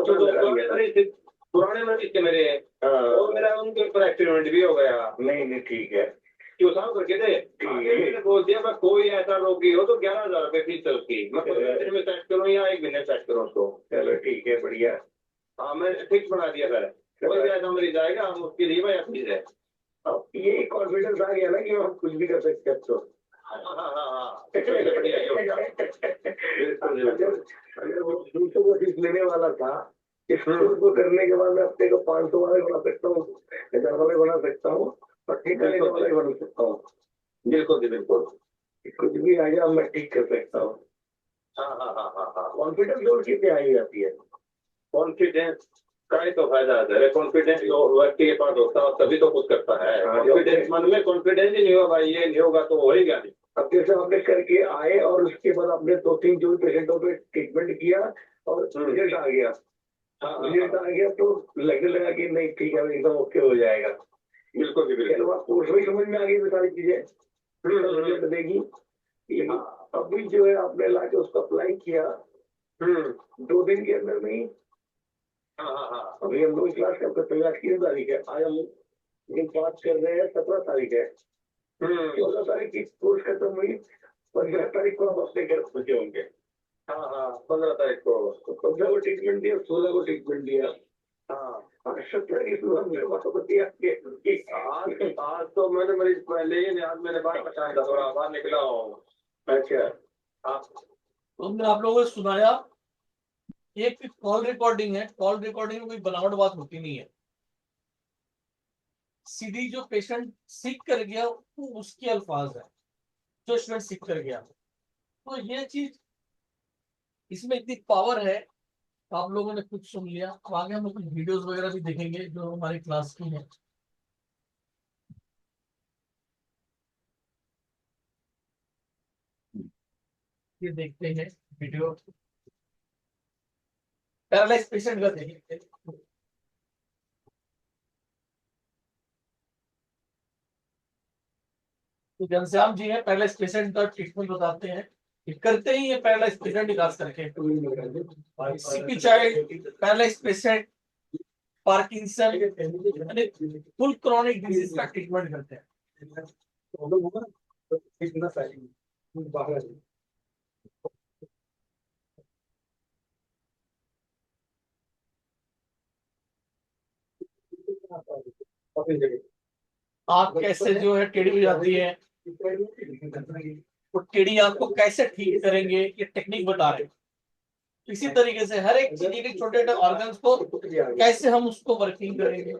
S5: पुराने मरीज थे मेरे, और मेरा उनके ऊपर एक्सीडेंट भी हो गया। नहीं नहीं ठीक है, क्यों साहब करके थे। मैंने बोल दिया मैं कोई ऐसा रोगी हो तो 11,000 रुपए फीस है उसकी, मैं में सेट करूँ या एक महीने सेट करूँ उसको। चलो ठीक है, बढ़िया। हाँ, मैंने फिक्स बना दिया सर, कोई भी ऐसा मरीज आएगा हम उसके लिए मैं फीस है। अब ये कॉन्फिडेंस आ गया ना कि हम कुछ भी कर सकते हैं। तो अगर वो दूसरों को फीस लेने वाला था, इस कोर्स को करने के बाद मैं अपने को 500 वाला बना सकता हूँ, 1000 वाला बना सकता हूँ, और ठीक करने वाला बना सकता हूँ। बिल्कुल जी बिल्कुल, कुछ भी आ जाए मैं ठीक कर सकता हूँ। हाँ हाँ हाँ हाँ हाँ, कॉन्फिडेंस लोग की क्या आई जाती है। कॉन्फिडेंस का ही तो फायदा है। कॉन्फिडेंस जो व्यक्ति के पास होता है तभी तो कुछ करता है। कॉन्फिडेंस मन में कॉन्फिडेंस ही नहीं होगा, भाई ये नहीं होगा तो होएगा नहीं। अब जैसे आपने करके आए और उसके बाद आपने 2-3 जो पेशेंटों पे ट्रीटमेंट किया और रिजल्ट आ गया, रिजल्ट आ गया तो लगने लगा कि नहीं ठीक है एकदम ओके हो जाएगा। बिल्कुल बिल्कुल, कोर्स में समझ में आ गई सारी चीजें, रिजल्ट देगी। अभी जो है आपने ला के उसको अप्लाई किया 2 दिन के अंदर में ही। हाँ, अभी हम लोग क्लास का तैयार 3 तारीख है, आज हम दिन बात कर रहे हैं 17 तारीख है। 14 तारीख की कोर्स खत्म हुई, 15 तारीख को हम अपने घर पहुंचे होंगे। हाँ हाँ, 15 तारीख को 15 को ट्रीटमेंट दिया, 16 को ट्रीटमेंट दिया। हाँ, 17 आज तो मैंने मरीज पहले ही, आज मैंने बाहर बचाया था, थोड़ा बाहर निकला हूँ। अच्छा, हाँ,
S1: तो हमने आप लोगों को सुनाया, एक कॉल रिकॉर्डिंग है, कॉल रिकॉर्डिंग में कोई बनावट बात होती नहीं है। सीधी जो पेशेंट सीख कर गया वो उसके अल्फाज है, जो स्टूडेंट सीख कर गया। तो ये चीज, इसमें इतनी पावर है। आप लोगों ने कुछ सुन लिया, अब आगे हम लोग कुछ वीडियोस वगैरह भी देखेंगे जो हमारी क्लास की है। ये देखते हैं वीडियो, पैरालाइज पेशेंट का देखिए। तो घनश्याम जी है, पैरालाइज पेशेंट का ट्रीटमेंट बताते हैं, ये करते ही है पैरालाइज पेशेंट इलाज करके। CP child, paralyse patient, Parkinson, यानी फुल क्रॉनिक डिजीज का ट्रीटमेंट करते हैं। आंख कैसे जो है टेढ़ी हो जाती है, वो टेढ़ी आंख को कैसे ठीक करेंगे, ये टेक्निक बता रहे हैं। इसी तरीके से हर एक चीज के छोटे छोटे ऑर्गन्स को कैसे हम उसको वर्किंग करेंगे।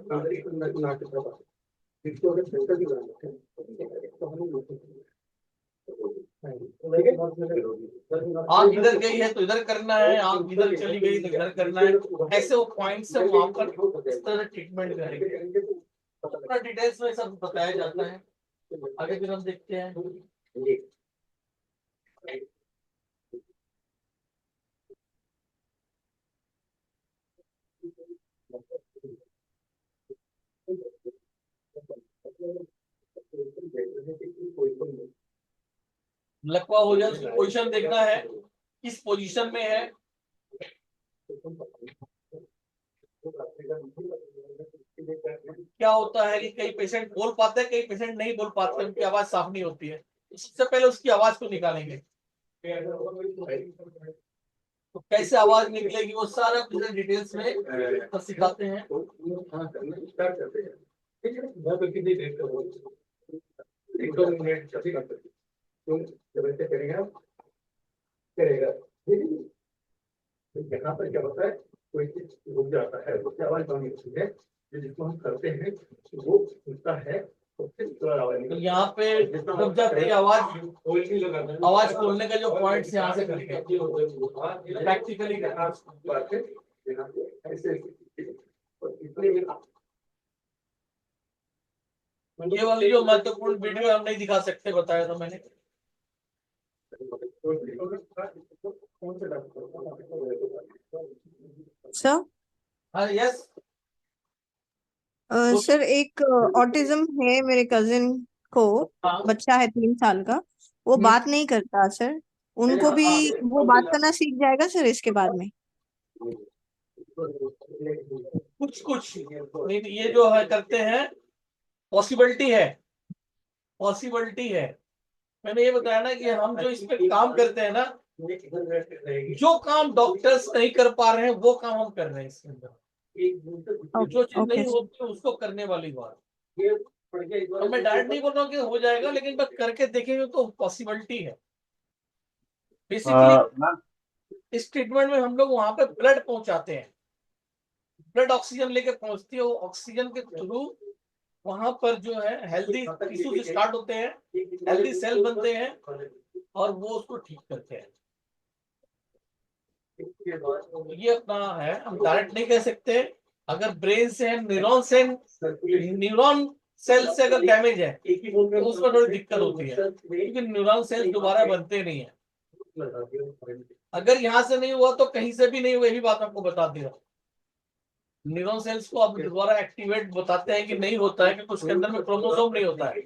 S1: आंख इधर गई है तो इधर करना है, आंख इधर चली गई तो इधर करना है, ऐसे वो पॉइंट से वहां पर इस तरह ट्रीटमेंट करेंगे। पूरा डिटेल्स में सब बताया जाता है। आगे फिर हम देखते हैं। लकवा हो जाए उसकी पोजीशन देखना है, किस पोजीशन में है। क्या होता है कि कई पेशेंट बोल पाते हैं, कई पेशेंट नहीं बोल पाते, उनकी आवाज साफ नहीं होती है। सबसे पहले उसकी आवाज को निकालेंगे, तो कैसे आवाज निकलेगी वो सारा कुछ डिटेल्स में तो सिखाते हैं।
S5: करेगा। तो यहाँ पर क्या होता है, कोई चीज रुक जाता है, उसकी आवाज बंद होती है, जिसको हम करते हैं वो सुनता है, तो फिर दोबारा आवाज
S1: तो
S5: निकलती है।
S1: यहाँ पे रुक जाती है आवाज खोलने का जो पॉइंट्स यहाँ से करते हैं प्रैक्टिकली
S5: बात है, यहाँ पे ऐसे और इतने में
S1: ये वाली जो महत्वपूर्ण वीडियो हम नहीं दिखा सकते, बताया था मैंने।
S5: कौन से डॉक्टर
S6: सर
S1: हाँ यस।
S6: सर एक ऑटिज्म है मेरे कजिन को,
S1: हाँ
S6: बच्चा है 3 साल का, वो बात नहीं करता सर, उनको भी वो बात करना सीख जाएगा सर इसके बाद में?
S1: कुछ कुछ नहीं, ये जो है करते हैं पॉसिबिलिटी है, पॉसिबिलिटी है। मैंने ये बताया ना कि हम जो इस पे काम करते हैं ना, जो काम डॉक्टर्स नहीं कर पा रहे हैं वो काम हम कर रहे हैं इसके अंदर। जो चीज
S6: ओके
S1: नहीं होती उसको करने वाली बात। तो मैं डायरेक्ट नहीं बोल रहा हूँ कि हो जाएगा, लेकिन बस करके देखेंगे तो पॉसिबिलिटी है। बेसिकली इस ट्रीटमेंट में हम लोग वहां पे ब्लड पहुंचाते हैं, ब्लड ऑक्सीजन लेके पहुंचती है, वो ऑक्सीजन के थ्रू वहां पर जो है हेल्दी टिश्यूज स्टार्ट होते हैं, हेल्दी सेल बनते हैं और वो उसको ठीक करते हैं। ये अपना है, हम डायरेक्ट नहीं कह सकते। अगर ब्रेन से न्यूरॉन सेल से अगर डैमेज है तो उसमें थोड़ी दिक्कत होती है, क्योंकि न्यूरॉन सेल्स दोबारा बनते नहीं है। अगर यहाँ से नहीं हुआ तो कहीं से भी नहीं हुआ, यही बात आपको बता दे रहा हूँ। न्यूरॉन सेल्स को अब दोबारा एक्टिवेट बताते हैं कि नहीं होता है, क्योंकि उसके अंदर में क्रोमोसोम नहीं होता है।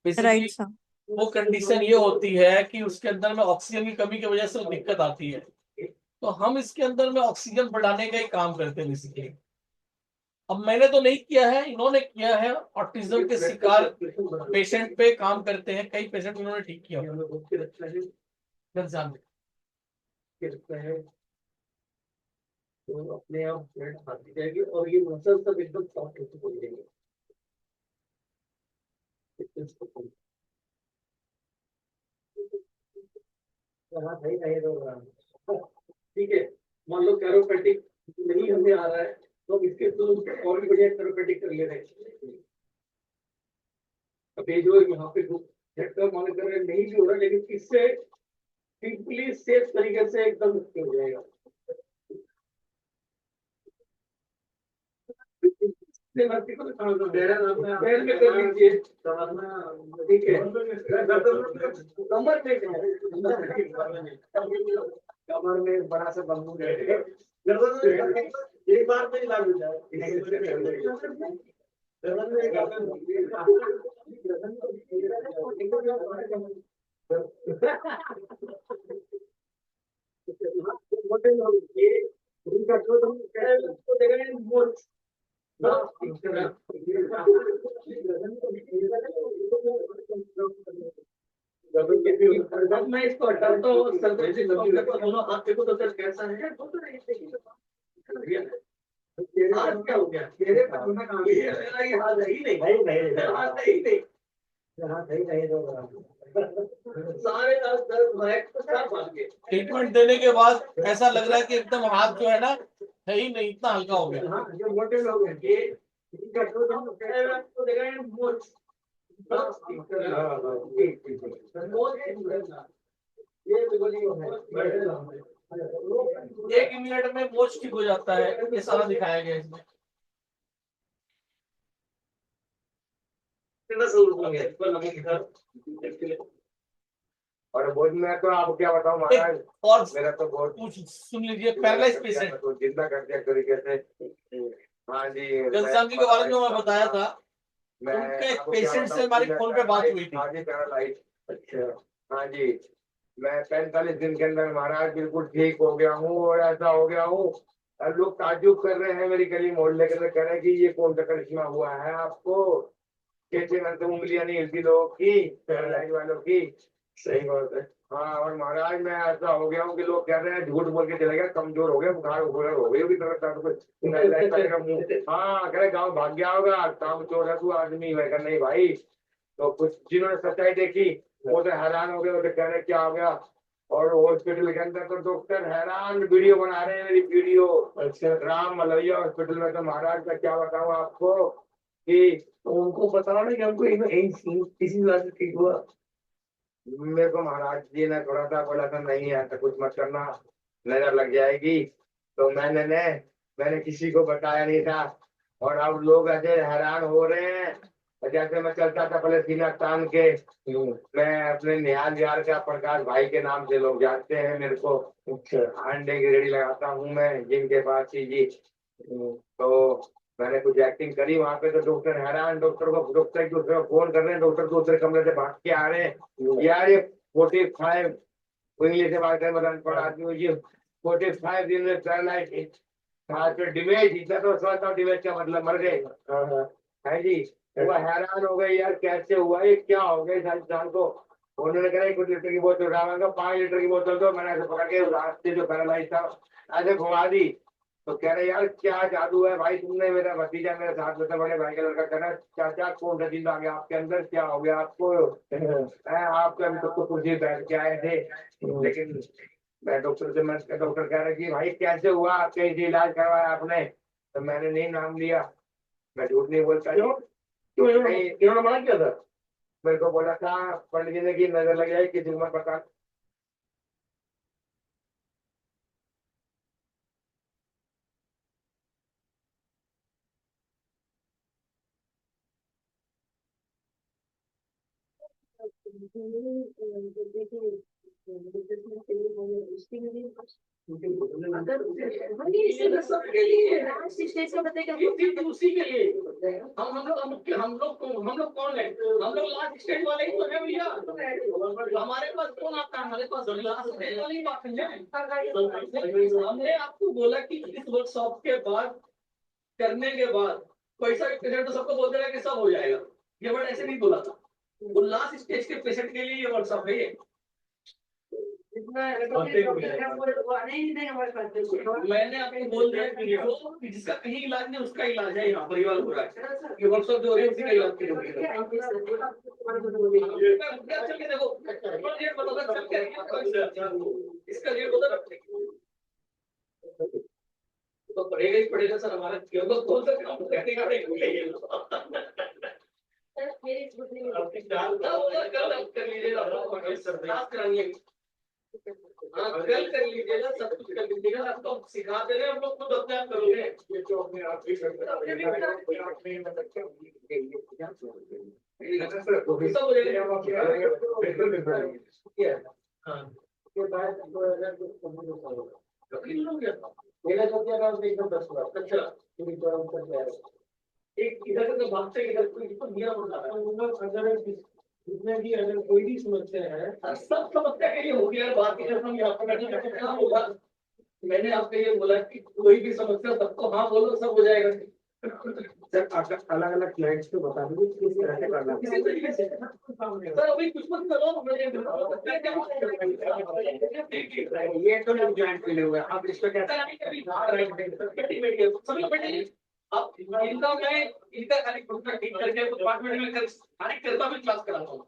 S1: Basically
S6: right sir.
S1: वो कंडीशन ये होती है कि उसके अंदर में ऑक्सीजन की कमी की वजह से दिक्कत आती है। तो हम इसके अंदर में ऑक्सीजन बढ़ाने का ही काम करते हैं बेसिकली। अब मैंने तो नहीं किया है, इन्होंने किया है। ऑटिज्म के शिकार पेशेंट पे काम करते हैं, कई पेशेंट इन्होंने ठीक किया।
S5: तो अपने आप ब्लड आती जाएगी और ये मसल सब एकदम सॉफ्ट होते चले जाएंगे। ठीक है, मान लो कैरोपैटिक नहीं हमें आ रहा है तो हम इसके थ्रू और भी बढ़िया कैरोपैटिक कर ले रहे हैं। अब ये जो यहाँ पे झटका मॉनिटर नहीं भी हो रहा, लेकिन इससे सिंपली सेफ तरीके से एकदम मुक्त हो जाएगा। पैर में कर लीजिए, ठीक है। कमर में बड़ा सा बंबू एक बार में लागू जब मैं इसको हटाता हूँ दोनों हाथ देखो तो सर कैसा है। हाथ क्या हो गया, चेहरे पर होना कहाँ है, ये हाथ है ही नहीं, हाथ है ही नहीं, सारे
S1: ट्रीटमेंट देने के बाद ऐसा लग रहा है कि एकदम हाथ जो है ना है ही नहीं, इतना हल्का हो गया।
S5: जो मोटे लोग हैं ये
S1: एक मिनट में मोच ठीक हो जाता है, ये सारा दिखाया गया इसमें।
S5: और बोल मैं तो आपको क्या बताऊं महाराज,
S1: और
S5: मेरा तो बहुत
S1: कुछ सुन लीजिए, पैरालाइज पेशेंट
S5: तो जिंदा कर दिया तरीके से। हाँ जी,
S1: घनश्याम जी के बारे में मैं बताया था, उनके एक पेशेंट से हमारी फोन पे बात हुई थी।
S5: हाँ जी पैरालाइज, अच्छा हाँ जी, मैं 45 दिन के अंदर महाराज बिल्कुल ठीक हो गया हूँ और ऐसा हो गया हूँ। अब लोग ताज्जुब कर रहे हैं, मेरी गली मोहल्ले के अंदर कह रहे हैं कि ये कौन सा करिश्मा हुआ है आपको, कैसे मतलब उंगलियां नहीं हिलती लोगों की, पैरालाइज वालों की। सही बात है। हाँ और महाराज मैं ऐसा हो गया हूँ कि लोग कह रहे हैं झूठ बोल के चले गए, कमजोर हो गया, बुखार हो गई होगी तरफ। हाँ कह रहे गाँव भाग गया होगा, काम चोर है तू आदमी। मैं कहा नहीं भाई, तो कुछ जिन्होंने सच्चाई देखी वो तो हैरान हो गए, वो तो कह रहे क्या हो गया। और हॉस्पिटल के अंदर तो डॉक्टर हैरान, वीडियो बना रहे हैं मेरी वीडियो। अच्छा, राम मलैया हॉस्पिटल में तो महाराज का क्या बताऊं आपको कि उनको बताओ ना कि हमको इसी वजह से ठीक हुआ। मेरे को महाराज जी ने थोड़ा सा बोला था नहीं ऐसा कुछ मत करना, नजर लग जाएगी। तो मैंने किसी को बताया नहीं था। और अब लोग ऐसे हैरान हो रहे हैं। जैसे मैं चलता था पहले सीना तान के, मैं अपने निहाल विहार का प्रकाश भाई के नाम से लोग जानते हैं मेरे को। अंडे की रेडी लगाता हूँ मैं जिनके पास ही जी। तो मैंने कुछ एक्टिंग करी वहां पे, तो डॉक्टर हैरान, डॉक्टर एक दूसरे को फोन कर रहे हैं, डॉक्टर दूसरे कमरे से भाग के आ रहे हैं। यार ये 45 इंग्लिश से बात करें, मतलब अनपढ़ आदमी, ये 45 दिन में पैरालाइज डिमेज, इतना तो सोचता हूँ डिमेज का मतलब मर गए है जी। वो हैरान हो गए यार कैसे हुआ ये, क्या हो गया इस इंसान को। उन्होंने कहा कुछ लीटर की बोतल उठाऊंगा, 5 लीटर की बोतल दो। मैंने ऐसे पकड़ के रास्ते जो पैरालाइज था ऐसे घुमा दी। तो कह रहे यार क्या जादू है भाई तुमने, मेरा भतीजा मेरे साथ में था, बड़े भाई का लड़का, कह रहा चाचा कौन सा चीज आ गया आपके अंदर, क्या हो गया आपको आपके अभी तक तो कुर्सी बैठ के आए थे। लेकिन मैं डॉक्टर कह रहे कि भाई कैसे हुआ, कहीं से इलाज करवाया आपने। तो मैंने नहीं नाम लिया, मैं झूठ नहीं बोलता। क्यों क्यों इन्होंने मना किया था? मेरे को बोला था पंडित जी ने की नजर लग जाए किसी उम्र पता।
S1: उसी के लिए हम लोग कौन है? हम लोग लास्ट स्टेज वाले ही तो है भैया। हमारे पास कौन आता है? हमारे पास लास्ट स्टेज वाले ही बात है। हमने आपको बोला कि इस वर्कशॉप के बाद, करने के बाद पैसा के पेशेंट तो सबको बोल देगा कि सब हो जाएगा, ये वर्ड ऐसे नहीं बोला था। वो लास्ट स्टेज के पेशेंट के लिए ये वर्कशॉप है ये। मैंने आपको बोल दिया कि जिसका कहीं इलाज नहीं उसका इलाज है, यहाँ परिवार हो रहा है। ये वर्कशॉप जो हो रही है उसी का इलाज के लिए। चल के देखो रेट बताओ, चल के इसका रेट बता, तो पड़ेगा ही पड़ेगा सर। हमारे कौन सा काम करने का नहीं भूलेंगे। कर लीजिएगा, कल कर लीजिएगा, सब कुछ कर लीजिएगा। आपको सिखा दे रहे हैं, हम लोग खुद अपने आप करोगे। ये तो अपने आप ही करते हैं। सब हो जाएगा। हाँ अच्छा, एक इधर से भागते इधर को दिया बोल रहा है। जितने भी अगर कोई भी समस्या है, सब समस्या के लिए हो गया बात। हम यहाँ पर होगा, मैंने आपको ये बोला कि कोई भी समस्या सबको हाँ बोलो, सब हो जाएगा। सर अलग अलग क्लाइंट्स को बता दीजिए किस तरह से करना है। सर अभी कुछ मत करो, ये तो लोग ज्वाइन के लिए हुआ, आप इसको क्या अब इनका मैं इनका खाली ठीक करके डिपार्टमेंट में खाली करता भी क्लास कराता हूँ।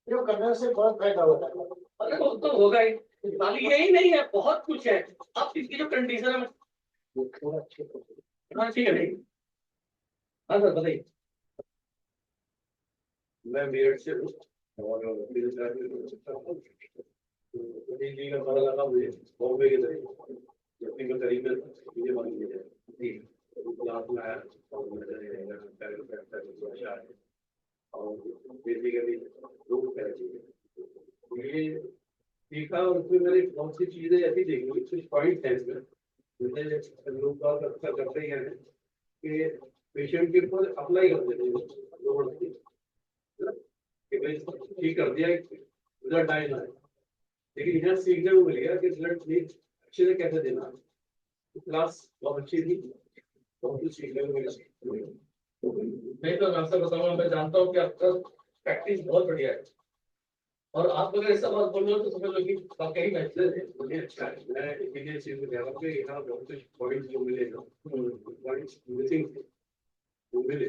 S1: जो करने से बहुत फायदा होता है। अरे वो तो होगा ही, खाली यही नहीं है, बहुत कुछ है। अब इसकी जो कंडीशन है थोड़ा अच्छे, हाँ ठीक है भाई। हाँ सर बताइए। मैं मेरठ से हूँ और मेरे साथ का पता लगा मुझे बॉम्बे के तरफ अपने का तरीका ये मान लीजिए क्लास में आया और बेसिकली ये सीखा और उसमें मैंने बहुत सी चीजें ऐसी देखी, कुछ पॉइंट है इसमें जैसे लोग बात अक्सर करते ही हैं कि पेशेंट के ऊपर अप्लाई कर देते हैं ठीक कर दिया, रिजल्ट आए ना, लेकिन यहाँ सीखने को मिलेगा कि रिजल्ट अच्छे से कैसे देना। क्लास बहुत अच्छी थी, बहुत कुछ सीखने को मिला। नहीं तो मैं आपसे बताऊंगा, मैं जानता हूँ कि आपका प्रैक्टिस बहुत बढ़िया है और आप अगर ऐसा बात बोल रहे हो तो समझ लो कि वाकई में अच्छा है। मैं इसीलिए चीज कह रहा हूँ कि यहाँ बहुत कुछ पॉइंट जो मिले ना, पॉइंट्स मिसिंग वो मिले,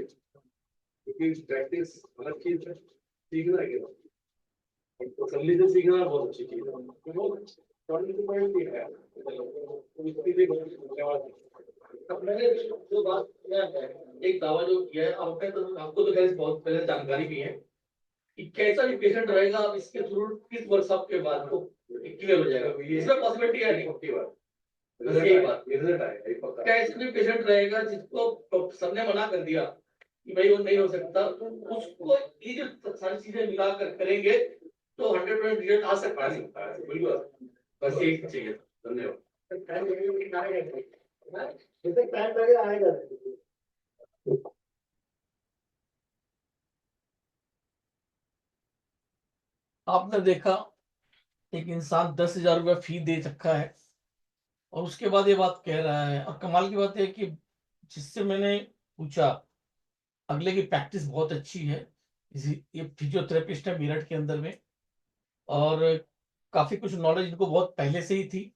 S5: क्योंकि प्रैक्टिस अलग चीज है, सीखना है क्या, तो तसल्ली से सीखना बहुत अच्छी चीज है, तो बहुत पॉइंट भी है, तो इसके लिए बहुत धन्यवाद।
S1: अब मैंने जो बात किया है, एक दावा जो किया है, आपको तो खैर बहुत पहले जानकारी भी है कि कैसा भी पेशेंट रहेगा, आप इसके थ्रू किस वर्कशॉप के बाद वो क्लियर हो जाएगा, इसमें पॉसिबिलिटी है नहीं।
S5: पक्की बात,
S1: बस यही बात।
S5: रिजल्ट आएगा, ये पक्का।
S1: कैसे भी पेशेंट रहेगा जिसको सबने मना कर दिया कि भाई वो नहीं हो सकता, उसको ये जो सारी चीजें मिलाकर करेंगे तो 100% रिजल्ट आ सकता है।
S5: बिल्कुल,
S1: बस यही चाहिए।
S5: धन्यवाद।
S1: आपने देखा एक इंसान 10,000 रुपया फी दे रखा है और उसके बाद ये बात कह रहा है। और कमाल की बात है कि जिससे मैंने पूछा, अगले की प्रैक्टिस बहुत अच्छी है, ये फिजियोथेरेपिस्ट है मेरठ के अंदर में, और काफी कुछ नॉलेज इनको बहुत पहले से ही थी।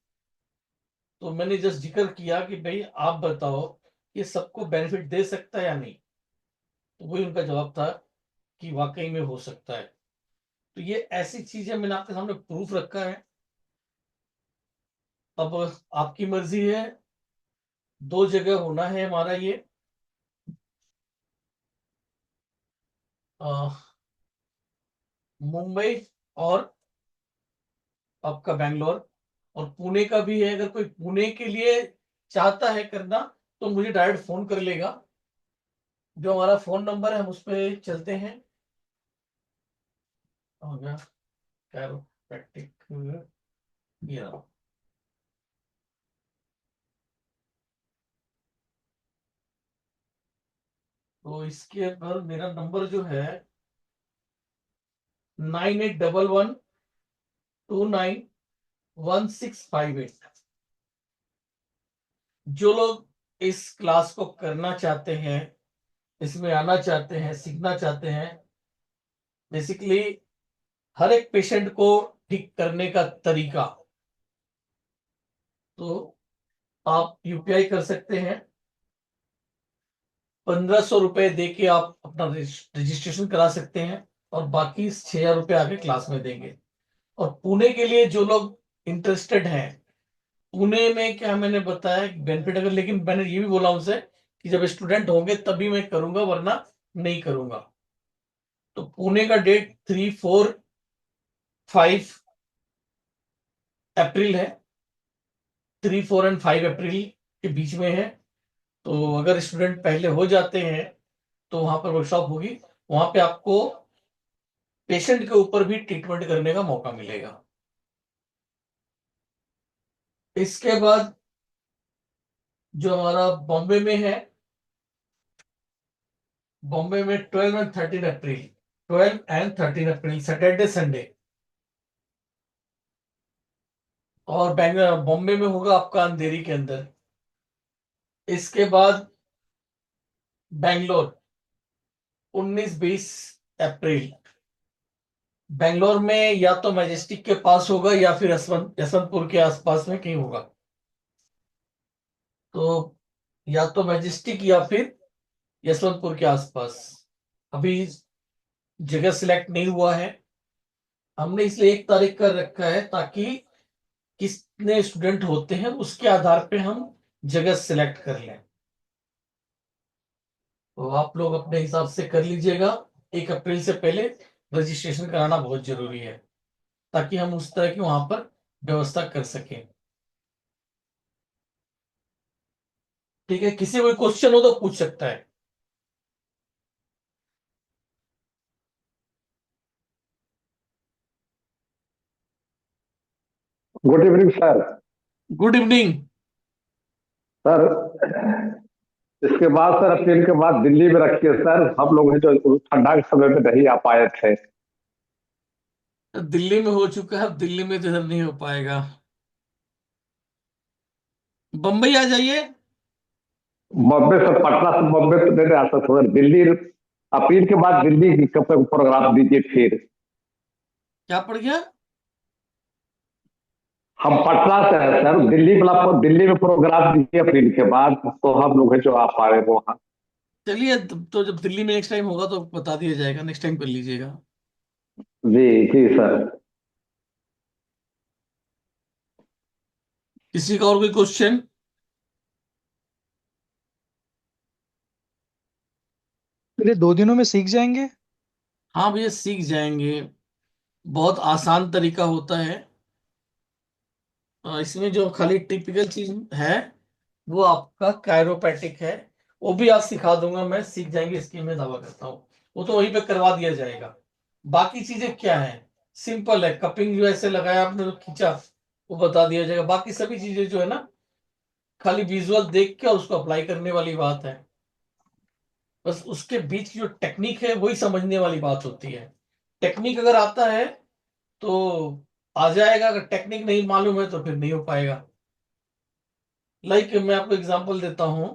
S1: तो मैंने जस्ट जिक्र किया कि भाई आप बताओ ये सबको बेनिफिट दे सकता है या नहीं, तो वही उनका जवाब था कि वाकई में हो सकता है। तो ये ऐसी चीजें मैंने आपके सामने प्रूफ रखा है। अब आपकी मर्जी है, 2 जगह होना है हमारा ये, मुंबई और आपका बैंगलोर, और पुणे का भी है। अगर कोई पुणे के लिए चाहता है करना तो मुझे डायरेक्ट फोन कर लेगा, जो हमारा फोन नंबर है हम उस पर चलते हैं। हो गया कैरोप्रैक्टिक, ये रहा। तो इसके पर मेरा नंबर जो है 9811291658। जो लोग इस क्लास को करना चाहते हैं, इसमें आना चाहते हैं, सीखना चाहते हैं, बेसिकली हर एक पेशेंट को ठीक करने का तरीका, तो आप यूपीआई कर सकते हैं। 1,500 रुपए दे के आप अपना रजिस्ट्रेशन करा सकते हैं और बाकी 6,000 रुपए आगे क्लास में देंगे। और पुणे के लिए जो लोग इंटरेस्टेड हैं, पुणे में क्या मैंने बताया बेनिफिट, अगर, लेकिन मैंने ये भी बोला उनसे कि जब स्टूडेंट होंगे तभी मैं करूंगा, वरना नहीं करूंगा। तो पुणे का डेट 3, 4, 5 अप्रैल है, 3, 4 एंड 5 अप्रैल के बीच में है। तो अगर स्टूडेंट पहले हो जाते हैं तो वहां पर वर्कशॉप होगी, वहां पे आपको पेशेंट के ऊपर भी ट्रीटमेंट करने का मौका मिलेगा। इसके बाद जो हमारा बॉम्बे में है, बॉम्बे में 12 and 13 April, 12 and 13 April Saturday Sunday, और बॉम्बे में होगा आपका अंधेरी के अंदर। इसके बाद बैंगलोर 19-20 अप्रैल, बैंगलोर में या तो मैजेस्टिक के पास होगा या फिर यशवंतपुर के आसपास में कहीं होगा। तो या तो मैजेस्टिक या फिर यशवंतपुर के आसपास। अभी जगह सिलेक्ट नहीं हुआ है, हमने इसलिए 1 तारीख कर रखा है ताकि कितने स्टूडेंट होते हैं उसके आधार पे हम जगह सिलेक्ट कर लें। तो आप लोग अपने हिसाब से कर लीजिएगा। 1 अप्रैल से पहले रजिस्ट्रेशन कराना बहुत जरूरी है ताकि हम उस तरह की वहां पर व्यवस्था कर सकें। ठीक है, किसी कोई क्वेश्चन हो तो पूछ सकता है।
S5: Good evening sir.
S1: Good evening.
S5: Sir इसके बाद सर अप्रैल के बाद दिल्ली में रखिए सर, हम लोग हैं जो ठंडा के समय में नहीं आ पाए थे।
S1: दिल्ली में हो चुका है, अब दिल्ली में तो इधर नहीं हो पाएगा। बम्बई आ जाइए।
S5: बॉम्बे से, पटना से बॉम्बे तो नहीं आ सकते सर, दिल्ली अप्रैल के बाद दिल्ली का प्रोग्राम दीजिए फिर।
S1: क्या पड़ गया?
S5: हम पटना से हैं सर, दिल्ली में प्रोग्राम दीजिए अप्रैल के बाद, तो हम लोग हैं जो आ पाए वहाँ।
S1: चलिए, तो जब दिल्ली में नेक्स्ट टाइम होगा तो बता दिया जाएगा, नेक्स्ट टाइम कर लीजिएगा।
S5: जी जी सर।
S1: किसी का और कोई क्वेश्चन?
S7: ये 2 दिनों में सीख जाएंगे?
S1: हाँ भैया, सीख जाएंगे। बहुत आसान तरीका होता है। इसमें जो खाली टिपिकल चीज है वो आपका कायरोपैटिक है। वो भी आज सिखा दूंगा मैं, सीख जाएंगे, इसकी मैं दावा करता हूँ। वो तो वहीं पे करवा दिया जाएगा। बाकी चीजें क्या है, सिंपल है। कपिंग जो ऐसे लगाया आपने तो खींचा, वो बता दिया जाएगा। बाकी सभी चीजें जो है ना, खाली विजुअल देख के उसको अप्लाई करने वाली बात है। बस उसके बीच की जो टेक्निक है वही समझने वाली बात होती है। टेक्निक अगर आता है तो आ जाएगा, अगर टेक्निक नहीं मालूम है तो फिर नहीं हो पाएगा। लाइक मैं आपको एग्जांपल देता हूं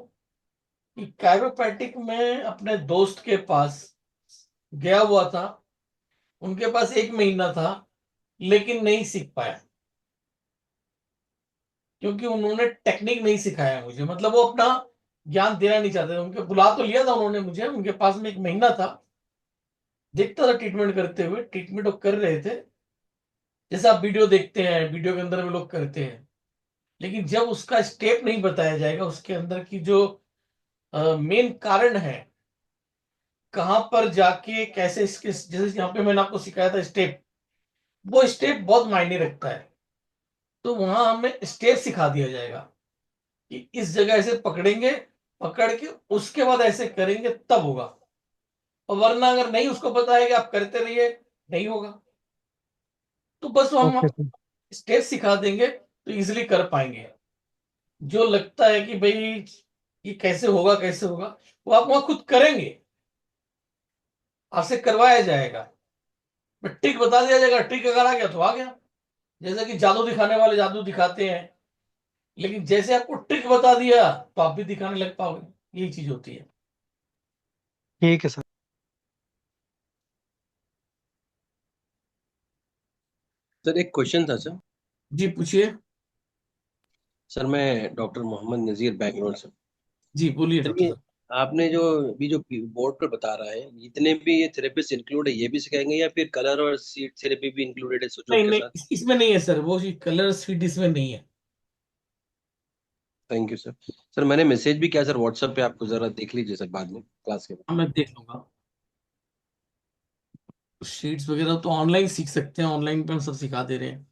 S1: कि कायरोप्रैक्टिक में अपने दोस्त के पास गया हुआ था। उनके पास 1 महीना था, लेकिन नहीं सीख पाया, क्योंकि उन्होंने टेक्निक नहीं सिखाया मुझे। मतलब वो अपना ज्ञान देना नहीं चाहते थे। उनके बुला तो लिया था उन्होंने मुझे, उनके पास में 1 महीना था। देखता था ट्रीटमेंट करते हुए, ट्रीटमेंट वो कर रहे थे जैसे आप वीडियो देखते हैं, वीडियो के अंदर में लोग करते हैं। लेकिन जब उसका स्टेप नहीं बताया जाएगा, उसके अंदर की जो मेन कारण है, कहां पर जाके कैसे इसके, जैसे यहाँ पे मैंने आपको सिखाया था स्टेप, वो स्टेप बहुत मायने रखता है। तो वहां हमें स्टेप सिखा दिया जाएगा कि इस जगह ऐसे पकड़ेंगे, पकड़ के उसके बाद ऐसे करेंगे तब होगा। और वरना अगर नहीं उसको पता है कि आप करते रहिए, नहीं होगा। तो बस
S7: ओके
S1: हम
S7: सर।
S1: स्टेप सिखा देंगे तो इजिली कर पाएंगे। जो लगता है कि भाई ये कैसे होगा कैसे होगा, वो आप वहां खुद करेंगे, आपसे करवाया जाएगा। ट्रिक बता दिया जाएगा, ट्रिक अगर आ गया तो आ गया। जैसे कि जादू दिखाने वाले जादू दिखाते हैं, लेकिन जैसे आपको ट्रिक बता दिया तो आप भी दिखाने लग पाओगे। यही चीज होती है।
S7: ठीक है सर।
S8: सर एक क्वेश्चन था सर।
S1: जी पूछिए।
S8: सर मैं डॉक्टर मोहम्मद नज़ीर बैंगलोर से।
S1: जी बोलिए
S8: सर
S1: डॉक्टर
S8: ये
S1: साहब।
S8: आपने जो अभी जो बोर्ड पर बता रहा है, जितने भी ये थेरेपिस्ट इंक्लूड है ये भी सिखाएंगे या फिर कलर और सीट थेरेपी भी इंक्लूडेड है सुजोग
S1: नहीं
S8: के
S1: नहीं,
S8: साथ?
S1: इसमें नहीं है सर, वो कलर स्वीट इसमें नहीं है।
S8: Thank you sir. सर मैंने मैसेज भी किया सर व्हाट्सएप पे, आपको जरा देख लीजिए सर बाद में क्लास के बाद।
S1: हाँ, मैं देख लूंगा। शीट्स वगैरह तो ऑनलाइन सीख सकते हैं, ऑनलाइन पे हम सब सिखा दे रहे हैं।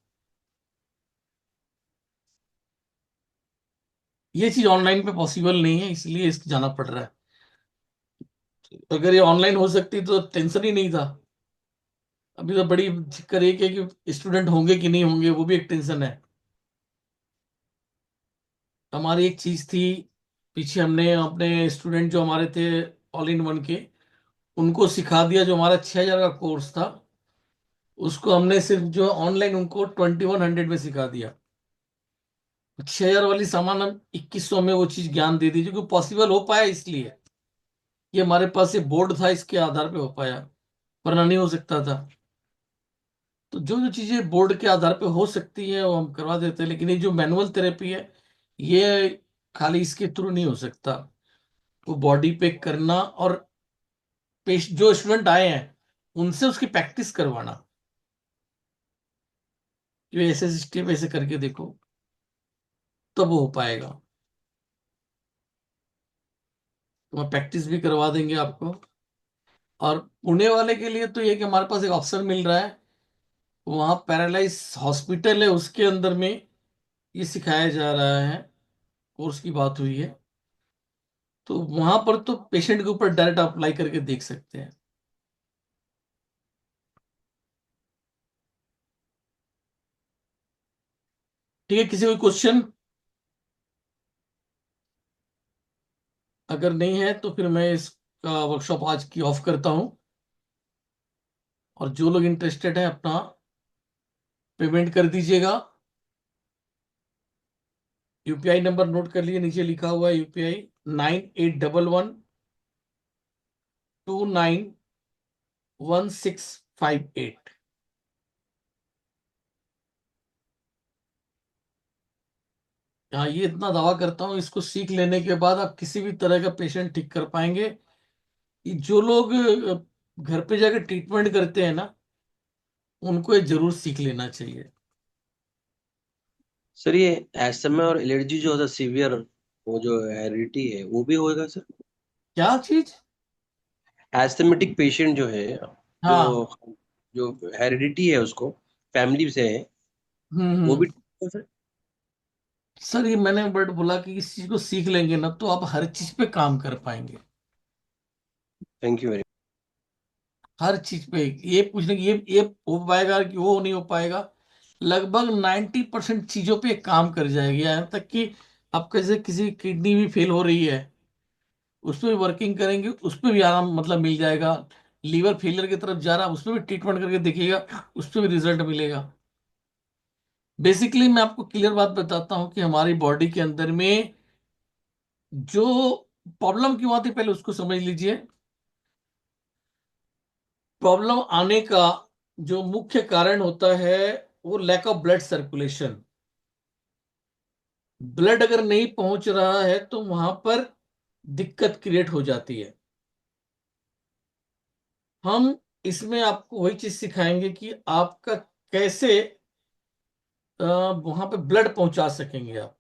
S1: ये चीज ऑनलाइन पे पॉसिबल नहीं है, इसलिए इस जाना पड़ रहा है। अगर ये ऑनलाइन हो सकती तो टेंशन ही नहीं था। अभी तो बड़ी दिक्कत ये कि स्टूडेंट होंगे कि नहीं होंगे, वो भी एक टेंशन है। हमारी एक चीज थी, पीछे हमने अपने स्टूडेंट जो हमारे थे ऑल इन वन के, उनको सिखा दिया। जो हमारा 6,000 का कोर्स था, उसको हमने सिर्फ जो ऑनलाइन उनको 2,100 में सिखा दिया। 6,000 वाली सामान हम 2,100 में वो चीज ज्ञान दे दी, जो कि पॉसिबल हो पाया इसलिए ये हमारे पास ये बोर्ड था, इसके आधार पे हो पाया, वरना नहीं हो सकता था। तो जो जो चीजें बोर्ड के आधार पे हो सकती है वो हम करवा देते हैं। लेकिन ये जो मैनुअल थेरेपी है, ये खाली इसके थ्रू नहीं हो सकता। वो बॉडी पे करना और पेश जो स्टूडेंट आए हैं उनसे उसकी प्रैक्टिस करवाना, जो ऐसे स्टेप ऐसे करके देखो, तब वो हो पाएगा। तो मैं प्रैक्टिस भी करवा देंगे आपको। और पुणे वाले के लिए तो ये कि हमारे पास एक ऑप्शन मिल रहा है, वहाँ पैरालाइज हॉस्पिटल है, उसके अंदर में ये सिखाया जा रहा है। कोर्स की बात हुई है, तो वहां पर तो पेशेंट के ऊपर डायरेक्ट अप्लाई करके देख सकते हैं। ठीक है, किसी कोई क्वेश्चन? अगर नहीं है तो फिर मैं इसका वर्कशॉप आज की ऑफ करता हूं। और जो लोग इंटरेस्टेड है अपना पेमेंट कर दीजिएगा। यूपीआई नंबर नोट कर लिए, नीचे लिखा हुआ है यूपीआई 9811291658। हाँ, ये इतना दावा करता हूँ, इसको सीख लेने के बाद आप किसी भी तरह का पेशेंट ठीक कर पाएंगे। जो लोग घर पे जाकर ट्रीटमेंट करते हैं ना, उनको ये जरूर सीख लेना चाहिए।
S8: सर ये एस्थमा और एलर्जी जो होता है सीवियर, वो जो हेरिडिटी है वो भी होएगा सर?
S1: क्या चीज?
S8: एस्थमेटिक पेशेंट जो है, जो
S1: हाँ।
S8: जो हेरिडिटी है उसको, फैमिली से है, वो भी
S1: हम्म।
S8: ठीक है सर?
S1: सर ये मैंने वर्ड बोला कि इस चीज को सीख लेंगे ना तो आप हर चीज पे काम कर पाएंगे।
S8: थैंक यू वेरी
S1: हर चीज पे ये पूछने की ये हो पाएगा कि वो नहीं हो पाएगा, लगभग 90% चीजों पे काम कर जाएगी। यहाँ तक कि आपका जैसे किसी किडनी भी फेल हो रही है, उस पर भी वर्किंग करेंगे, उस पर भी आराम मतलब मिल जाएगा। लीवर फेलियर की तरफ जा रहा है, उस पर भी ट्रीटमेंट करके देखिएगा, उस पर भी रिजल्ट मिलेगा। बेसिकली मैं आपको क्लियर बात बताता हूँ कि हमारी बॉडी के अंदर में जो प्रॉब्लम क्यों आती है पहले उसको समझ लीजिए। प्रॉब्लम आने का जो मुख्य कारण होता है वो lack of blood circulation. Blood अगर नहीं पहुंच रहा है तो वहां पर दिक्कत क्रिएट हो जाती है। हम इसमें आपको वही चीज सिखाएंगे कि आपका कैसे वहां पे ब्लड पहुंचा सकेंगे आप।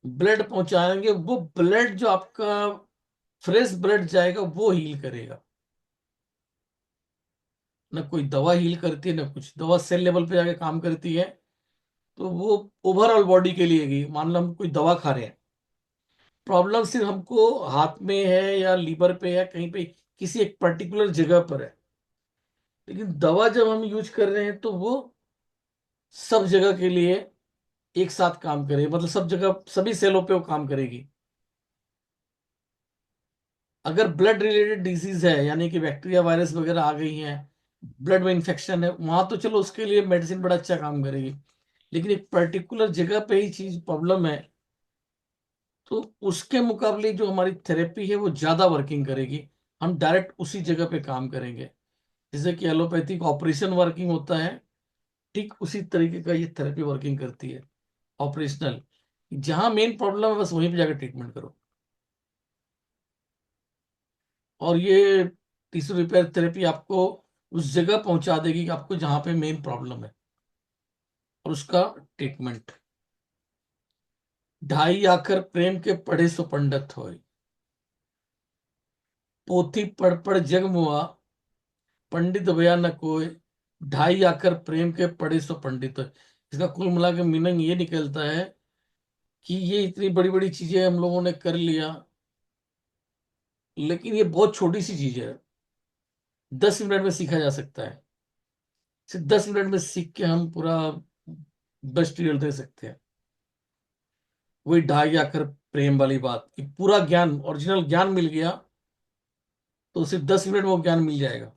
S1: ब्लड पहुंचाएंगे, वो ब्लड जो आपका फ्रेश ब्लड जाएगा वो हील करेगा। ना कोई दवा हील करती है, ना कुछ। दवा सेल लेवल पे जाके काम करती है, तो वो ओवरऑल बॉडी के लिए गई। मान लो हम कोई दवा खा रहे हैं, प्रॉब्लम सिर्फ हमको हाथ में है या लीवर पे है, कहीं पे किसी एक पर्टिकुलर जगह पर है, लेकिन दवा जब हम यूज कर रहे हैं तो वो सब जगह के लिए एक साथ काम करेगी, मतलब सब जगह सभी सेलों पे वो काम करेगी। अगर ब्लड रिलेटेड डिजीज है, यानी कि बैक्टीरिया वायरस वगैरह आ गई हैं, ब्लड में इंफेक्शन है, वहां तो चलो उसके लिए मेडिसिन बड़ा अच्छा काम करेगी। लेकिन एक पर्टिकुलर जगह पे ही चीज प्रॉब्लम है, तो उसके मुकाबले जो हमारी थेरेपी है वो ज्यादा वर्किंग करेगी। हम डायरेक्ट उसी जगह पे काम करेंगे। जैसे कि एलोपैथिक ऑपरेशन वर्किंग होता है, ठीक उसी तरीके का ये थेरेपी वर्किंग करती है। ऑपरेशनल, जहां मेन प्रॉब्लम है बस वहीं पे जाकर ट्रीटमेंट करो। और ये टिश्यू रिपेयर थेरेपी आपको उस जगह पहुंचा देगी कि आपको जहां पे मेन प्रॉब्लम है, और उसका ट्रीटमेंट। ढाई आकर प्रेम के पढ़े सो पंडित होए, पोथी पढ़ पढ़ जग मुआ, पंडित भया न कोई। ढाई आकर प्रेम के पढ़े सो पंडित होए। इसका कुल मिला के मीनिंग ये निकलता है कि ये इतनी बड़ी बड़ी चीजें हम लोगों ने कर लिया, लेकिन ये बहुत छोटी सी चीज है, 10 मिनट में सीखा जा सकता है। सिर्फ 10 मिनट में सीख के हम पूरा बेस्ट रिजल्ट दे सकते हैं। वही ढाई आकर प्रेम वाली बात कि पूरा ज्ञान, ओरिजिनल ज्ञान मिल गया तो सिर्फ 10 मिनट में वो ज्ञान मिल जाएगा,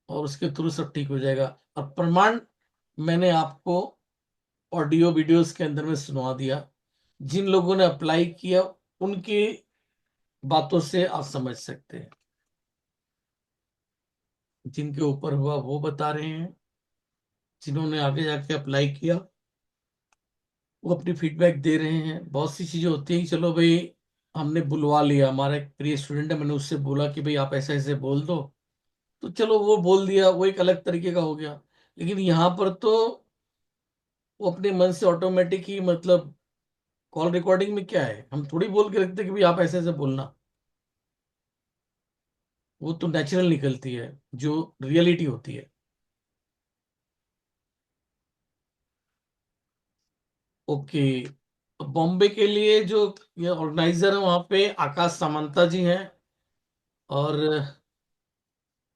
S1: और उसके थ्रू सब ठीक हो जाएगा। और प्रमाण मैंने आपको ऑडियो वीडियोस के अंदर में सुनवा दिया। जिन लोगों ने अप्लाई किया उनकी बातों से आप समझ सकते हैं। जिनके ऊपर हुआ वो बता रहे हैं, जिन्होंने आगे जाके अप्लाई किया वो अपनी फीडबैक दे रहे हैं। बहुत सी चीजें होती हैं कि चलो भाई हमने बुलवा लिया, हमारा एक प्रिय स्टूडेंट है, मैंने उससे बोला कि भाई आप ऐसे ऐसे बोल दो, तो चलो वो बोल दिया, वो एक अलग तरीके का हो गया। लेकिन यहाँ पर तो वो अपने मन से ऑटोमेटिक ही, मतलब कॉल रिकॉर्डिंग में क्या है, हम थोड़ी बोल के रखते कि भाई आप ऐसे ऐसे बोलना। वो तो नेचुरल निकलती है, जो रियलिटी होती है। ओके। बॉम्बे के लिए जो ये ऑर्गेनाइजर है वहां पे आकाश सामंता जी हैं, और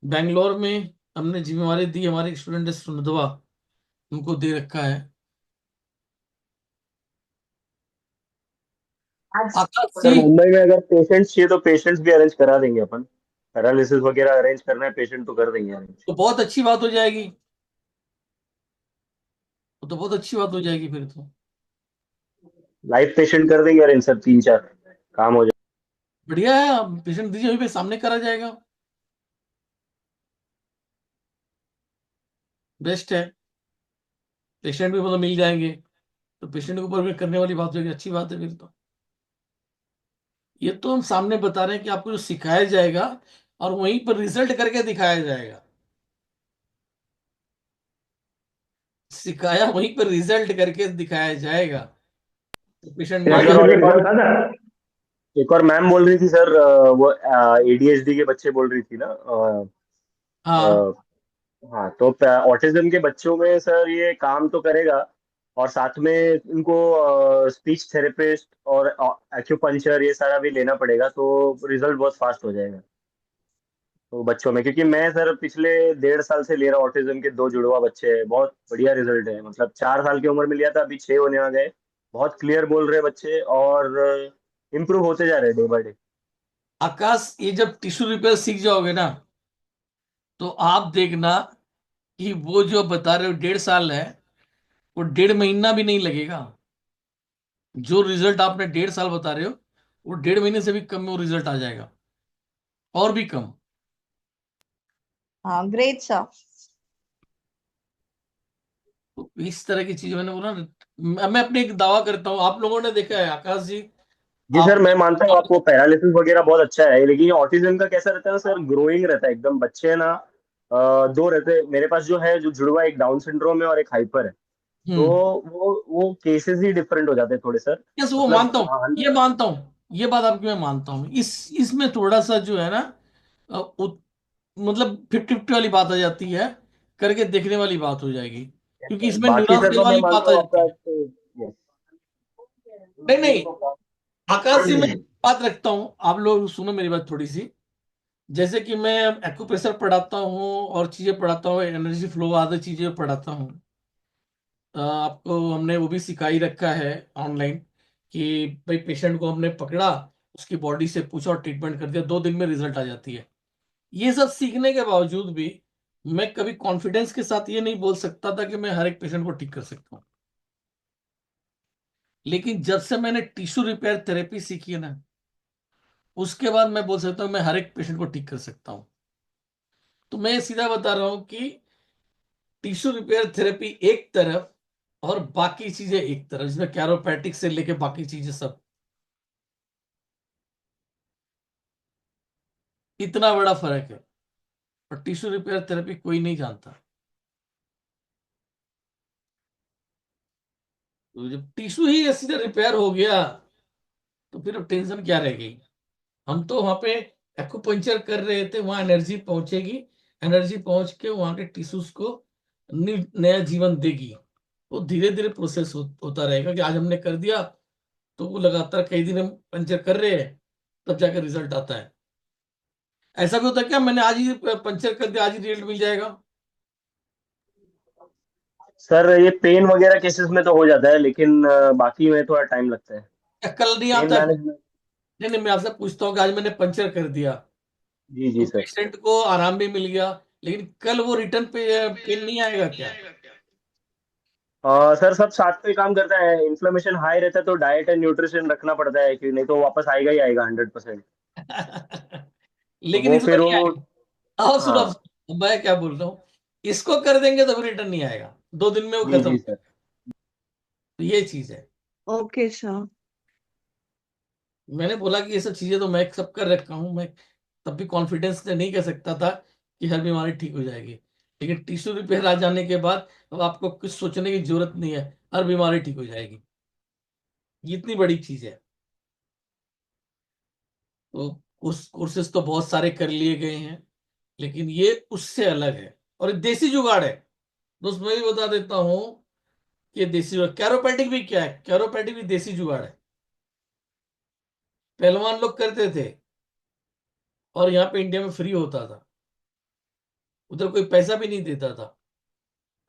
S1: बेंगलोर में हमने जिम्मेवारी दी, हमारे स्टूडेंट सुनदवा, उनको दे रखा है। आकाश
S9: सर
S1: जी।
S9: मुंबई में अगर पेशेंट्स चाहिए तो पेशेंट्स भी अरेंज करा देंगे अपन। पैरालिसिस वगैरह अरेंज करना है पेशेंट तो कर देंगे अरेंज।
S1: तो बहुत अच्छी बात हो जाएगी, वो तो बहुत अच्छी बात हो जाएगी फिर तो।
S9: लाइव पेशेंट कर देंगे अरेंज सर, 3-4 काम हो जाए।
S1: बढ़िया है, आप पेशेंट दीजिए, वहीं पे सामने करा जाएगा, बेस्ट है। पेशेंट भी मतलब मिल जाएंगे, तो पेशेंट के ऊपर भी करने वाली बात होगी, अच्छी बात है फिर तो। ये तो हम सामने बता रहे हैं कि आपको जो सिखाया जाएगा और वहीं पर रिजल्ट करके दिखाया जाएगा। सिखाया वहीं पर रिजल्ट करके दिखाया जाएगा, तो पेशेंट
S9: ठीक है
S1: मान
S9: सर, और एक और मैम बोल रही थी सर, वो एडीएचडी के बच्चे बोल रही थी ना,
S1: हाँ।
S9: हाँ, तो ऑटिज्म के बच्चों में सर ये काम तो करेगा, और साथ में इनको स्पीच थेरेपिस्ट और एक्यूपंक्चर ये सारा भी लेना पड़ेगा, तो रिजल्ट बहुत फास्ट हो जाएगा तो बच्चों में। क्योंकि मैं सर पिछले 1.5 साल से ले रहा हूँ, ऑटिज्म के 2 जुड़वा बच्चे हैं, बहुत बढ़िया रिजल्ट है। मतलब 4 साल की उम्र में लिया था, अभी 6 होने आ गए, बहुत क्लियर बोल रहे हैं बच्चे, और इम्प्रूव होते जा रहे हैं डे बाय डे।
S1: आकाश, ये जब टिश्यू रिपेयर सीख जाओगे ना, तो आप देखना कि वो जो बता रहे हो 1.5 साल है, वो 1.5 महीना भी नहीं लगेगा। जो रिजल्ट आपने 1.5 साल बता रहे हो, वो 1.5 महीने से भी कम में वो रिजल्ट आ जाएगा, और भी कम।
S6: हाँ, ग्रेट सर।
S1: तो इस तरह की चीज मैंने बोला ना, मैं अपने एक दावा करता हूँ, आप लोगों ने देखा है आकाश जी।
S9: जी सर,
S1: आप
S9: मैं मानता हूँ आपको पैरालिसिस वगैरह बहुत अच्छा है, लेकिन ऑटिज्म का कैसा रहता है ना सर, ग्रोइंग रहता है एकदम। बच्चे है ना, दो रहते हैं मेरे पास जो है, जो जुड़वा, एक डाउन सिंड्रोम है और एक हाइपर है। तो
S1: हम्म
S9: वो केसेस ही डिफरेंट हो जाते हैं थोड़े सर।
S1: यस, वो
S9: मतलब
S1: मानता हूँ, ये मानता हूँ, ये बात आपकी मैं मानता हूँ। इसमें थोड़ा सा जो है ना, अ, मतलब 50-50 वाली बात आ जाती है, करके देखने वाली बात हो जाएगी, क्योंकि इसमें
S9: बाकी
S1: न्यूरॉन्स
S9: सर तो मैं
S1: वाली बात
S9: मानता
S1: आ
S9: हूँ
S1: जाती
S9: आपका
S1: है। नहीं नहीं, आकाश जी, मैं
S9: yes।
S1: बात रखता हूँ, आप लोग सुनो मेरी बात थोड़ी सी। जैसे कि मैं एक्यूप्रेशर पढ़ाता हूँ और चीजें पढ़ाता हूँ, एनर्जी फ्लो आदि चीजें पढ़ाता हूँ। आपको हमने वो भी सिखाई रखा है ऑनलाइन, कि भाई पेशेंट को हमने पकड़ा, उसकी बॉडी से पूछा और ट्रीटमेंट कर दिया, 2 दिन में रिजल्ट आ जाती है। ये सब सीखने के बावजूद भी मैं कभी कॉन्फिडेंस के साथ ये नहीं बोल सकता था कि मैं हर एक पेशेंट को ठीक कर सकता हूँ। लेकिन जब से मैंने टिश्यू रिपेयर थेरेपी सीखी है ना, उसके बाद मैं बोल सकता हूँ मैं हर एक पेशेंट को ठीक कर सकता हूँ। तो मैं सीधा बता रहा हूँ कि टिश्यू रिपेयर थेरेपी एक तरफ और बाकी चीजें एक तरफ, जिसमें कैरोपैटिक से लेके बाकी चीजें सब, इतना बड़ा फर्क है। और टिश्यू रिपेयर थेरेपी कोई नहीं जानता। तो जब टिश्यू ही सीधा रिपेयर हो गया, तो फिर अब टेंशन क्या रह गई। हम तो वहां पे एक्यूपंक्चर कर रहे थे, वहां एनर्जी पहुंचेगी, एनर्जी पहुंच के वहां के टिश्यूज को नया जीवन देगी। वो धीरे धीरे प्रोसेस होता रहेगा, कि आज हमने कर दिया तो वो लगातार कई दिन हम पंचर कर रहे हैं, तब जाकर रिजल्ट आता है। ऐसा भी होता है क्या, मैंने आज ही पंचर कर दिया, आज ही रिजल्ट मिल जाएगा?
S9: सर ये पेन वगैरह केसेस में तो हो जाता है, लेकिन बाकी में थोड़ा टाइम लगता है।
S1: या कल नहीं
S9: पेन
S1: आता है?
S9: मैनेजमेंट।
S1: नहीं नहीं, मैं आपसे पूछता हूँ कि आज मैंने पंचर कर दिया,
S9: जी
S1: तो
S9: जी सर।
S1: पेशेंट को आराम भी मिल गया, लेकिन कल वो रिटर्न पे पेन नहीं आएगा क्या?
S9: सर सब साथ पे काम करता है। इन्फ्लेमेशन हाई रहता है तो डाइट एंड न्यूट्रिशन रखना पड़ता है, कि नहीं तो वापस आएगा ही आएगा 100%। तो
S1: लेकिन
S9: वो
S1: इसको
S9: फिर
S1: नहीं
S9: वो
S1: आएगा। आओ सुनो, अब
S9: हाँ।
S1: सुनो, मैं क्या बोल रहा हूँ, इसको कर देंगे तो फिर रिटर्न नहीं आएगा, 2 दिन में वो
S9: जी
S1: खत्म।
S9: जी सर।
S1: तो ये चीज है।
S6: Okay sir.
S1: मैंने बोला कि ये सब चीजें तो मैं सब कर रखा हूँ, मैं तब भी कॉन्फिडेंस से नहीं कह सकता था कि हर बीमारी ठीक हो जाएगी। लेकिन टिश्यू रिपेयर आ जाने के बाद अब आपको कुछ सोचने की जरूरत नहीं है, हर बीमारी ठीक हो जाएगी। ये इतनी बड़ी चीज है। तो उस कोर्सेज तो बहुत सारे कर लिए गए हैं, लेकिन ये उससे अलग है, और ये देसी जुगाड़ है। दोस्त मैं भी बता देता हूँ कि ये देसी जुगाड़, कैरोपैटिक भी क्या है, कैरोपैटिक भी देसी जुगाड़ है। पहलवान लोग करते थे, और यहाँ पे इंडिया में फ्री होता था, उधर कोई पैसा भी नहीं देता था।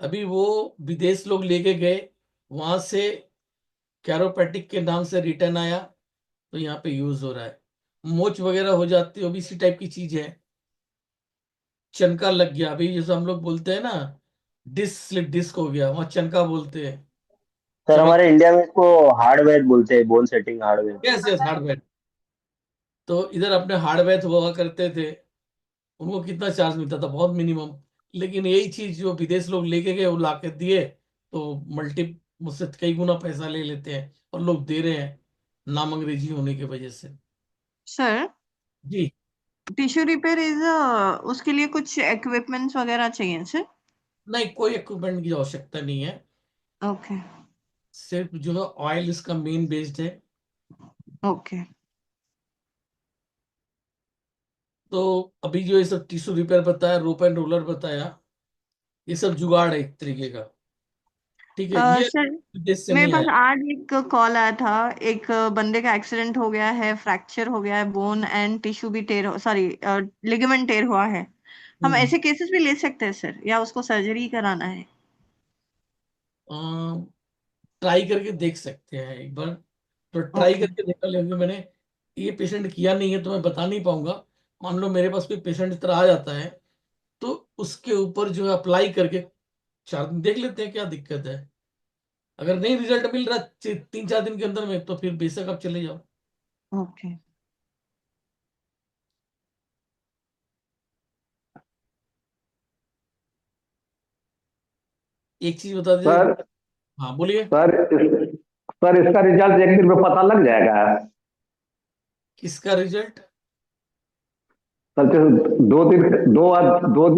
S1: अभी वो विदेश लोग लेके गए, वहां से कैरोपैटिक के नाम से रिटर्न आया, तो यहाँ पे यूज हो रहा है। मोच वगैरह हो जाती है, वो भी इसी टाइप की चीज है। चनका लग गया, अभी जैसे हम लोग बोलते हैं ना, डिस्क स्लिप डिस्क हो गया, वहां चनका बोलते हैं।
S9: सर
S1: चमक,
S9: हमारे इंडिया में इसको हार्डवेयर बोलते हैं, bone setting hardware.
S1: Yes yes, hardware. तो इधर अपने हार्डवेयर हुआ करते थे, उनको कितना चार्ज मिलता था, बहुत मिनिमम। लेकिन यही चीज जो विदेश लोग लेके गए, वो ला के दिए, तो मल्टी, मुझसे कई गुना पैसा ले लेते हैं, और लोग दे रहे हैं नाम अंग्रेजी होने की वजह से।
S6: Sir
S1: ji
S6: tissue repair is उसके लिए कुछ इक्विपमेंट्स वगैरह चाहिए सर?
S1: नहीं, कोई इक्विपमेंट की आवश्यकता नहीं है।
S6: ओके
S1: सिर्फ जो है ऑयल इसका मेन बेस्ड है।
S6: ओके
S1: तो अभी जो ये सब टिश्यू रिपेयर बताया, रोप एंड रोलर बताया, ये सब जुगाड़ है एक तरीके का। ठीक है, ये
S6: सर
S1: विदेश से
S6: मेरे
S1: नहीं
S6: पास
S1: आया।
S6: आज एक कॉल आया था। एक बंदे का एक्सीडेंट हो गया है, फ्रैक्चर हो गया है, बोन एंड टिश्यू भी टेयर, सॉरी लिगामेंट टेयर हुआ है। हम
S1: हम्म
S6: ऐसे केसेस भी ले सकते हैं सर, या उसको सर्जरी कराना है?
S1: ट्राई करके देख सकते हैं एक बार। तो ट्राई
S6: ओके
S1: करके देखा, लेकिन मैंने ये पेशेंट किया नहीं है तो मैं बता नहीं पाऊंगा। मान लो मेरे पास कोई पेशेंट इस तरह आ जाता है, तो उसके ऊपर जो है अप्लाई करके 4 दिन देख लेते हैं क्या दिक्कत है। अगर नहीं रिजल्ट मिल रहा 3-4 दिन के अंदर में, तो फिर बेशक आप चले जाओ।
S6: ओके
S1: एक चीज बता दीजिए।
S5: सर
S1: हाँ बोलिए।
S5: सर सर इसका रिजल्ट एक दिन में पता लग जाएगा?
S1: किसका रिजल्ट?
S5: सर जैसे 2 दिन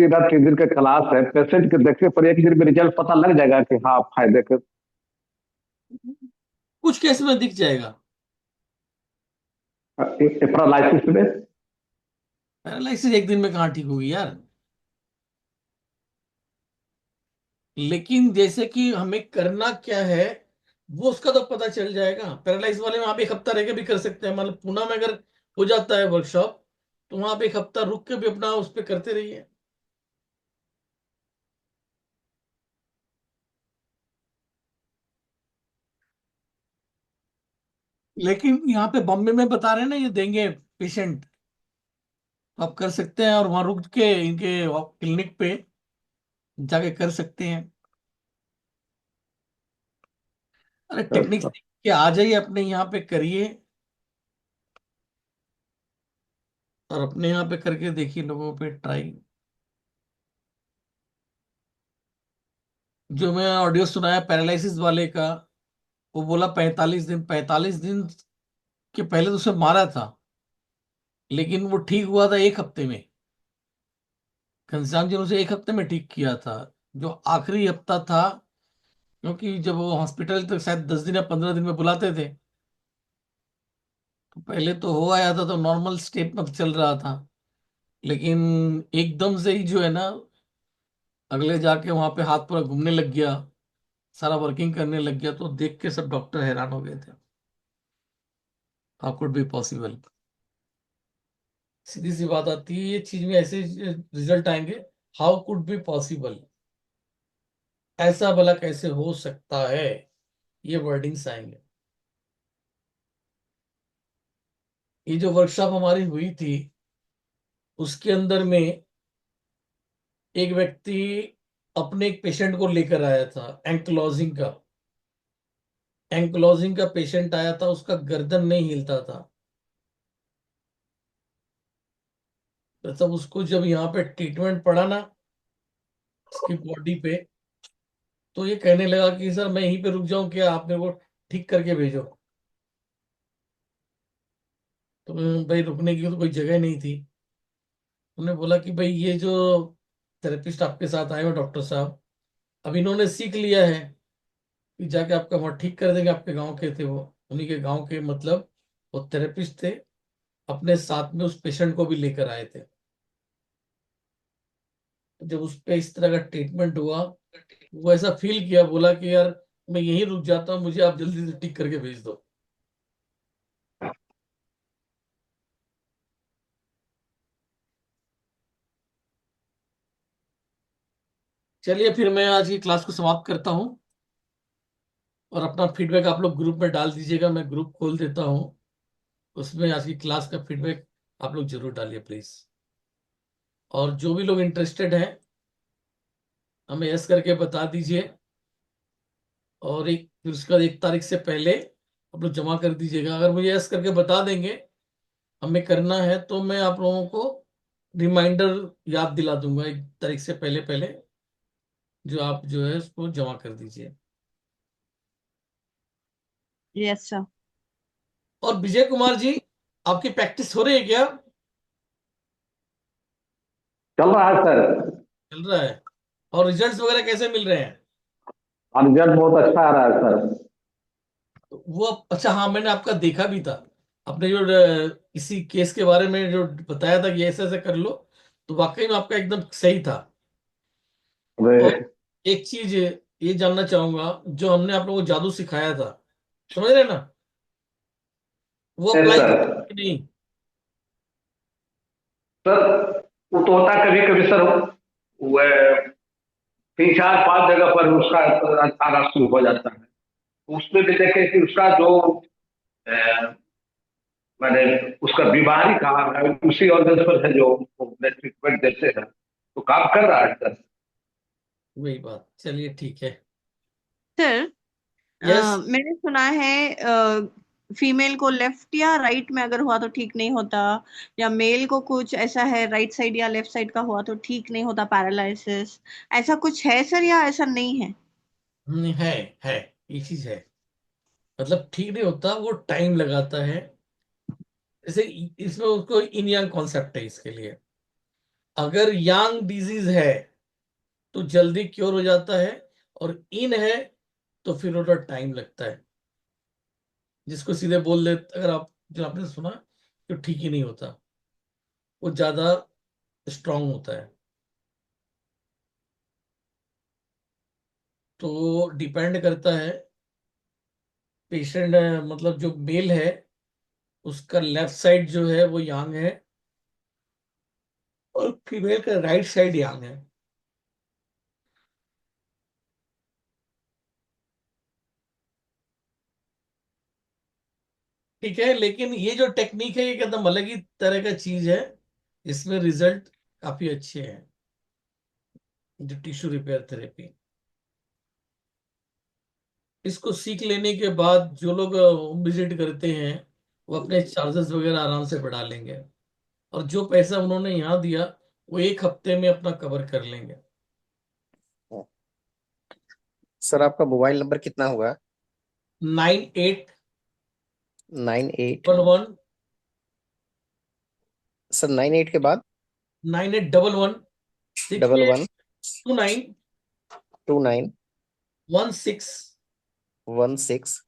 S5: या 3 दिन का क्लास है, पेशेंट के देखने पर एक दिन में रिजल्ट पता लग जाएगा कि हाँ फायदे के?
S1: कुछ केस में दिख जाएगा।
S5: पैरालिसिस में?
S1: पैरालिसिस एक दिन में कहाँ ठीक होगी यार। लेकिन जैसे कि हमें करना क्या है, वो उसका तो पता चल जाएगा। पैरालाइज वाले में आप एक हफ्ता रह के भी कर सकते हैं। मतलब पुणे में अगर हो जाता है वर्कशॉप, तो वहां आप एक हफ्ता रुक के भी अपना उस पर करते रहिए। लेकिन यहाँ पे बॉम्बे में बता रहे हैं ना, ये देंगे पेशेंट, तो आप कर सकते हैं और वहां रुक के इनके क्लिनिक पे जाके कर सकते हैं। अरे टेक्निक सीख के आ जाइए, अपने यहाँ पे करिए और अपने यहाँ पे करके देखिए, लोगों पे ट्राई। जो मैं ऑडियो सुनाया पैरालिसिस वाले का, वो बोला 45 दिन, 45 दिन के पहले तो उसे मारा था, लेकिन वो ठीक हुआ था एक हफ्ते में। घनश्याम जी ने उसे एक हफ्ते में ठीक किया था। जो आखिरी हफ्ता था, क्योंकि जब वो हॉस्पिटल तक शायद 10 दिन या 15 दिन में बुलाते थे, तो पहले तो हो आया था, तो नॉर्मल स्टेप में चल रहा था। लेकिन एकदम से ही जो है ना, अगले जाके वहां पे हाथ पूरा घूमने लग गया, सारा वर्किंग करने लग गया, तो देख के सब डॉक्टर हैरान हो गए थे। How could be possible. सीधी सी बात आती है, ये चीज में ऐसे रिजल्ट आएंगे। हाउ कुड बी पॉसिबल, ऐसा भला कैसे हो सकता है, ये वर्डिंग्स आएंगे। ये जो वर्कशॉप हमारी हुई थी, उसके अंदर में एक व्यक्ति अपने एक पेशेंट को लेकर आया था, एंकलॉजिंग का। एंकलॉजिंग का पेशेंट आया था, उसका गर्दन नहीं हिलता था। तो तब उसको जब यहाँ पे ट्रीटमेंट पड़ा ना, उसकी बॉडी पे, तो ये कहने लगा कि सर मैं यहीं पे रुक जाऊं क्या, आप मेरे को ठीक करके भेजो। तो भाई रुकने की तो कोई जगह नहीं थी। उन्होंने बोला कि भाई ये जो थेरेपिस्ट आपके साथ आए हो डॉक्टर साहब, अब इन्होंने सीख लिया है कि जाके आपका वहाँ ठीक कर देंगे। आपके गांव के थे वो, उन्हीं के गांव के, मतलब वो थेरेपिस्ट थे, अपने साथ में उस पेशेंट को भी लेकर आए थे। तो जब उस पे इस तरह का ट्रीटमेंट हुआ, वो ऐसा फील किया, बोला कि यार मैं यहीं रुक जाता हूँ, मुझे आप जल्दी से ठीक करके भेज दो। चलिए फिर मैं आज की क्लास को समाप्त करता हूँ, और अपना फीडबैक आप लोग ग्रुप में डाल दीजिएगा। मैं ग्रुप खोल देता हूँ, उसमें आज की क्लास का फीडबैक आप लोग जरूर डालिए प्लीज। और जो भी लोग इंटरेस्टेड हैं, हमें यस करके बता दीजिए। और फिर उसका 1 तारीख से पहले आप लोग जमा कर दीजिएगा। अगर मुझे यस करके बता देंगे हमें करना है, तो मैं आप लोगों को रिमाइंडर याद दिला दूंगा 1 तारीख से पहले पहले, जो आप जो है उसको जमा कर दीजिए।
S6: Yes sir.
S1: और विजय कुमार जी, आपकी प्रैक्टिस हो रही है क्या?
S5: चल रहा है सर।
S1: चल रहा है। और रिजल्ट्स वगैरह कैसे मिल रहे हैं?
S5: रिजल्ट बहुत अच्छा आ रहा है सर।
S1: वो अच्छा, हाँ मैंने आपका देखा भी था। आपने जो इसी केस के बारे में जो बताया था कि ऐसे ऐसे कर लो, तो वाकई में आपका एकदम सही था।
S5: अरे
S1: और एक चीज ये जानना चाहूंगा, जो हमने आप लोगों को जादू सिखाया था, समझ रहे हैं ना, वो
S5: यस
S1: अप्लाई
S5: सर।
S1: कर कि नहीं?
S5: सर वो तो होता है कभी कभी सर। वह 3 4 5 जगह पर उसका आना शुरू हो जाता है। उसमें भी देखे कि उसका जो अ, मैंने उसका बीमारी कहाँ है, उसी ऑर्गन पर है जो ट्रीटमेंट देते हैं, तो काम कर रहा है सर।
S1: वही बात, चलिए ठीक है।
S6: Sir,
S1: yes.
S6: मैंने सुना है फीमेल को लेफ्ट या राइट में अगर हुआ तो ठीक नहीं होता, या मेल को कुछ ऐसा है राइट साइड या लेफ्ट साइड का हुआ तो ठीक नहीं होता, पैरालिसिस, ऐसा कुछ है सर या ऐसा नहीं है?
S1: है है ये चीज है। मतलब ठीक नहीं होता, वो टाइम लगाता है। जैसे इसमें उसको इन यांग कॉन्सेप्ट है इसके लिए। अगर यांग डिजीज है तो जल्दी क्योर हो जाता है, और इन है तो फिर थोड़ा टाइम लगता है। जिसको सीधे बोल दे, अगर आप जो आपने सुना, तो ठीक ही नहीं होता, वो ज्यादा स्ट्रांग होता है। तो डिपेंड करता है पेशेंट, मतलब जो मेल है उसका लेफ्ट साइड जो है वो यांग है, और फीमेल का राइट साइड यांग है। ठीक है, लेकिन ये जो टेक्निक है ये एकदम अलग ही तरह का चीज है। इसमें रिजल्ट काफी अच्छे हैं, जो टिश्यू रिपेयर थेरेपी। इसको सीख लेने के बाद जो लोग विजिट करते हैं, वो अपने चार्जेस वगैरह आराम से बढ़ा लेंगे, और जो पैसा उन्होंने यहाँ दिया वो एक हफ्ते में अपना कवर कर लेंगे।
S10: सर आपका मोबाइल नंबर कितना हुआ?
S1: 9811
S10: 98। सर 98 के बाद
S1: 9811
S10: डबल
S1: देखिए,
S10: वन
S1: 29
S10: टू नाइन
S1: 1658।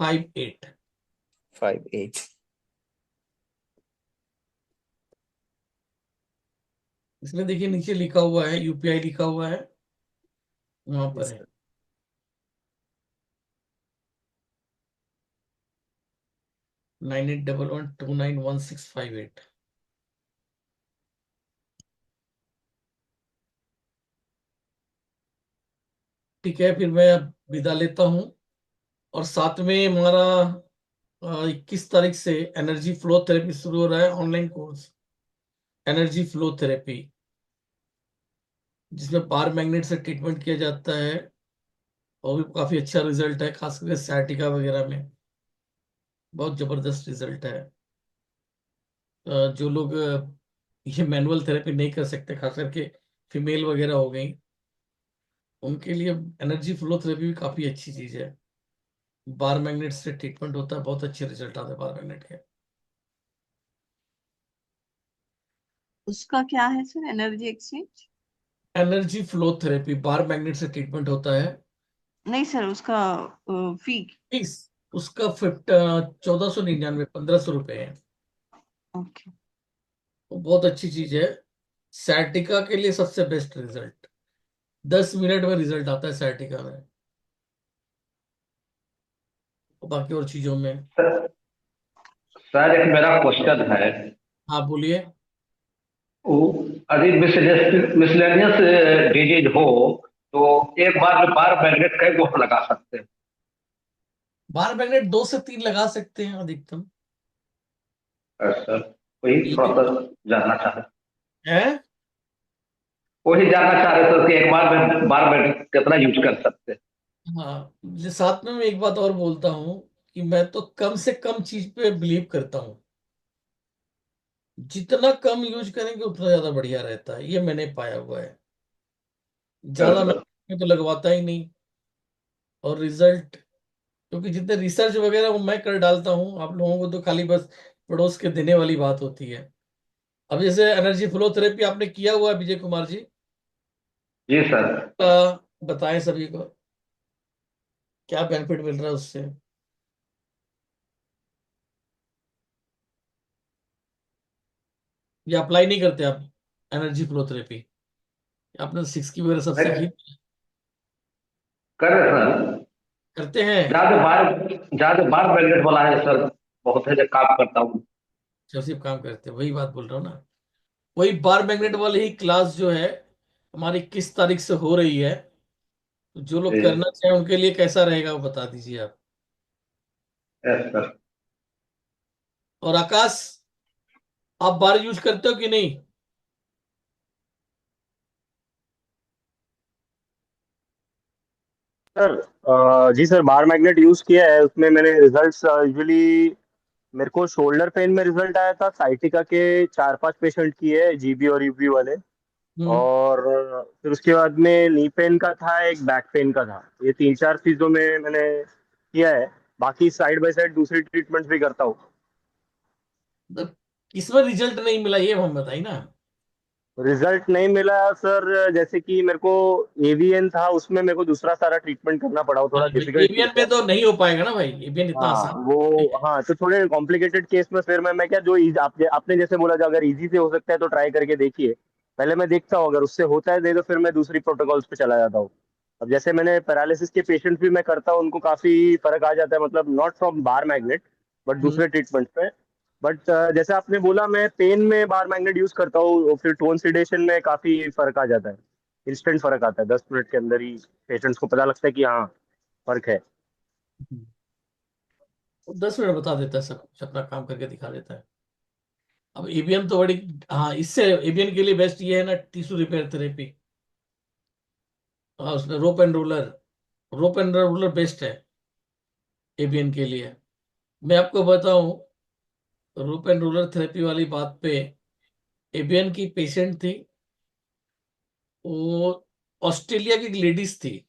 S10: 1658।
S1: इसमें देखिए नीचे लिखा हुआ है, यूपीआई लिखा हुआ है, वहां पर है।
S10: सर
S1: 9811291658। ठीक है, फिर मैं अब विदा लेता हूँ। और साथ में हमारा 21 तारीख से एनर्जी फ्लो थेरेपी शुरू हो रहा है, online course energy flow therapy, जिसमें पार मैग्नेट से ट्रीटमेंट किया जाता है, और भी काफी अच्छा रिजल्ट है, खास करके sciatica वगैरह में बहुत जबरदस्त रिजल्ट है। जो लोग ये मैनुअल थेरेपी नहीं कर सकते, खास करके फीमेल वगैरह हो गई, उनके लिए एनर्जी फ्लो थेरेपी भी काफी अच्छी चीज है। बार मैग्नेट से ट्रीटमेंट होता है, बहुत अच्छे रिजल्ट आते हैं बार मैग्नेट के।
S6: उसका क्या है sir, energy exchange?
S1: Energy flow therapy bar magnet से ट्रीटमेंट होता है।
S6: नहीं सर, उसका फी।
S1: फीस उसका 1499, 1500 रुपये है।
S6: ओके।
S1: वो बहुत अच्छी चीज है। सैटिका के लिए सबसे बेस्ट रिजल्ट, 10 मिनट में रिजल्ट आता है सैटिका में। बाकी और चीजों में,
S5: सर एक मेरा क्वेश्चन है।
S1: हाँ बोलिए।
S5: वो यदि मिसलेनियस डिजीज हो तो एक बार में बार मैग्नेट कई को लगा सकते हैं?
S1: बार मैग्नेट 2 से 3 लगा सकते हैं अधिकतम।
S5: सर वही थोड़ा सा जानना चाह रहे
S1: है।
S5: वही जानना चाह रहे सर कि एक बार में बार मैग्नेट कितना यूज कर सकते हैं?
S1: हाँ, साथ में मैं एक बात और बोलता हूँ कि मैं तो कम से कम चीज पे बिलीव करता हूँ। जितना कम यूज करेंगे उतना ज्यादा बढ़िया रहता है, ये मैंने पाया हुआ है। ज्यादा
S5: सर
S1: मैं तो लगवाता ही नहीं। और रिजल्ट, क्योंकि जितने रिसर्च वगैरह वो मैं कर डालता हूँ, आप लोगों को तो खाली बस पड़ोस के देने वाली बात होती है। अब जैसे एनर्जी फ्लो थेरेपी आपने किया हुआ है विजय कुमार जी,
S5: जी सर।
S1: बताएं सभी को क्या बेनिफिट मिल रहा है उससे। या अप्लाई नहीं करते आप एनर्जी फ्लो थेरेपी? आपने 6 की वगैरह सब सीखी,
S5: कर रहे सर।
S1: करते हैं?
S5: ज्यादा बार मैग्नेट वाला है सर, बहुत है जो काम करता हूँ।
S1: जो सिर्फ काम करते हैं, वही बात बोल रहा हूँ ना। वही बार मैग्नेट वाली ही क्लास जो है हमारी किस तारीख से हो रही है, तो जो लोग
S5: जी
S1: करना चाहें उनके लिए कैसा रहेगा वो बता दीजिए आप।
S5: Yes sir.
S1: और आकाश, आप बार यूज करते हो कि नहीं?
S9: सर जी सर, बार मैग्नेट यूज किया है, उसमें मैंने रिजल्ट्स यूजुअली मेरे को शोल्डर पेन में रिजल्ट आया था, साइटिका के 4-5 पेशेंट किए, जीबी और यूबी वाले।
S1: हम्म।
S9: और फिर उसके बाद में नी पेन का था, एक बैक पेन का था। ये 3-4 चीजों में मैंने किया है। बाकी साइड बाय साइड दूसरी ट्रीटमेंट्स भी करता हूँ।
S1: तो किसमें रिजल्ट नहीं मिला ये हम बताइए ना।
S9: रिजल्ट नहीं मिला सर, जैसे कि मेरे को एवीएन था, उसमें मेरे को दूसरा सारा ट्रीटमेंट करना पड़ा, वो थोड़ा डिफिकल्ट
S1: एवियन
S9: केस है।
S1: में तो नहीं हो पाएगा ना भाई, एवियन इतना
S9: हाँ
S1: आसान
S9: वो,
S1: नहीं है।
S9: हाँ तो थोड़े कॉम्प्लिकेटेड केस में फिर मैं क्या, जो आपने जैसे बोला, जो अगर इजी से हो सकता है तो ट्राई करके देखिए। पहले मैं देखता हूँ, अगर उससे होता है दे, तो फिर मैं दूसरी प्रोटोकॉल्स पे चला जाता हूँ। अब जैसे मैंने पैरालिसिस के पेशेंट्स भी मैं करता हूँ, उनको काफी फर्क आ जाता है, मतलब not from bar magnet but
S1: hmm.
S9: दूसरे ट्रीटमेंट पे। बट जैसे आपने बोला, मैं पेन में बार मैग्नेट यूज करता हूँ, और फिर टोन सिडेशन में काफी फर्क आ जाता है। इंस्टेंट फर्क आता है, 10 मिनट के अंदर ही पेशेंट्स को पता लगता है कि हाँ फर्क है।
S1: 10 मिनट बता देता है, सब कुछ अपना काम करके दिखा देता है। अब एबीएन तो बड़ी, हाँ इससे एबीएन के लिए बेस्ट ये है ना, टिश्यू रिपेयर थेरेपी। हाँ उसमें रोप एंड रोलर बेस्ट है एबीएन के लिए। मैं आपको बताऊं, रोप एंड रोलर थेरेपी वाली बात पे, एबीएन की पेशेंट थी, वो ऑस्ट्रेलिया की लेडीज थी,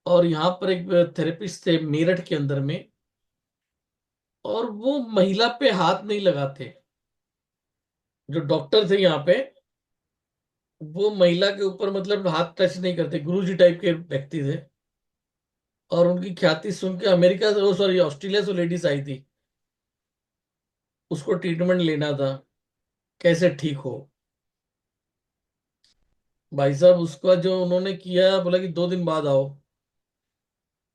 S1: और यहाँ पर एक थेरेपिस्ट थे मेरठ के अंदर में, और वो महिला पे हाथ नहीं लगाते। जो डॉक्टर थे यहाँ पे, वो महिला के ऊपर मतलब हाथ टच नहीं करते, गुरुजी टाइप के व्यक्ति थे। और उनकी ख्याति सुन के अमेरिका से, सॉरी ऑस्ट्रेलिया से लेडीज आई थी, उसको ट्रीटमेंट लेना था कैसे ठीक हो। भाई साहब उसका जो उन्होंने किया, बोला कि 2 दिन बाद आओ।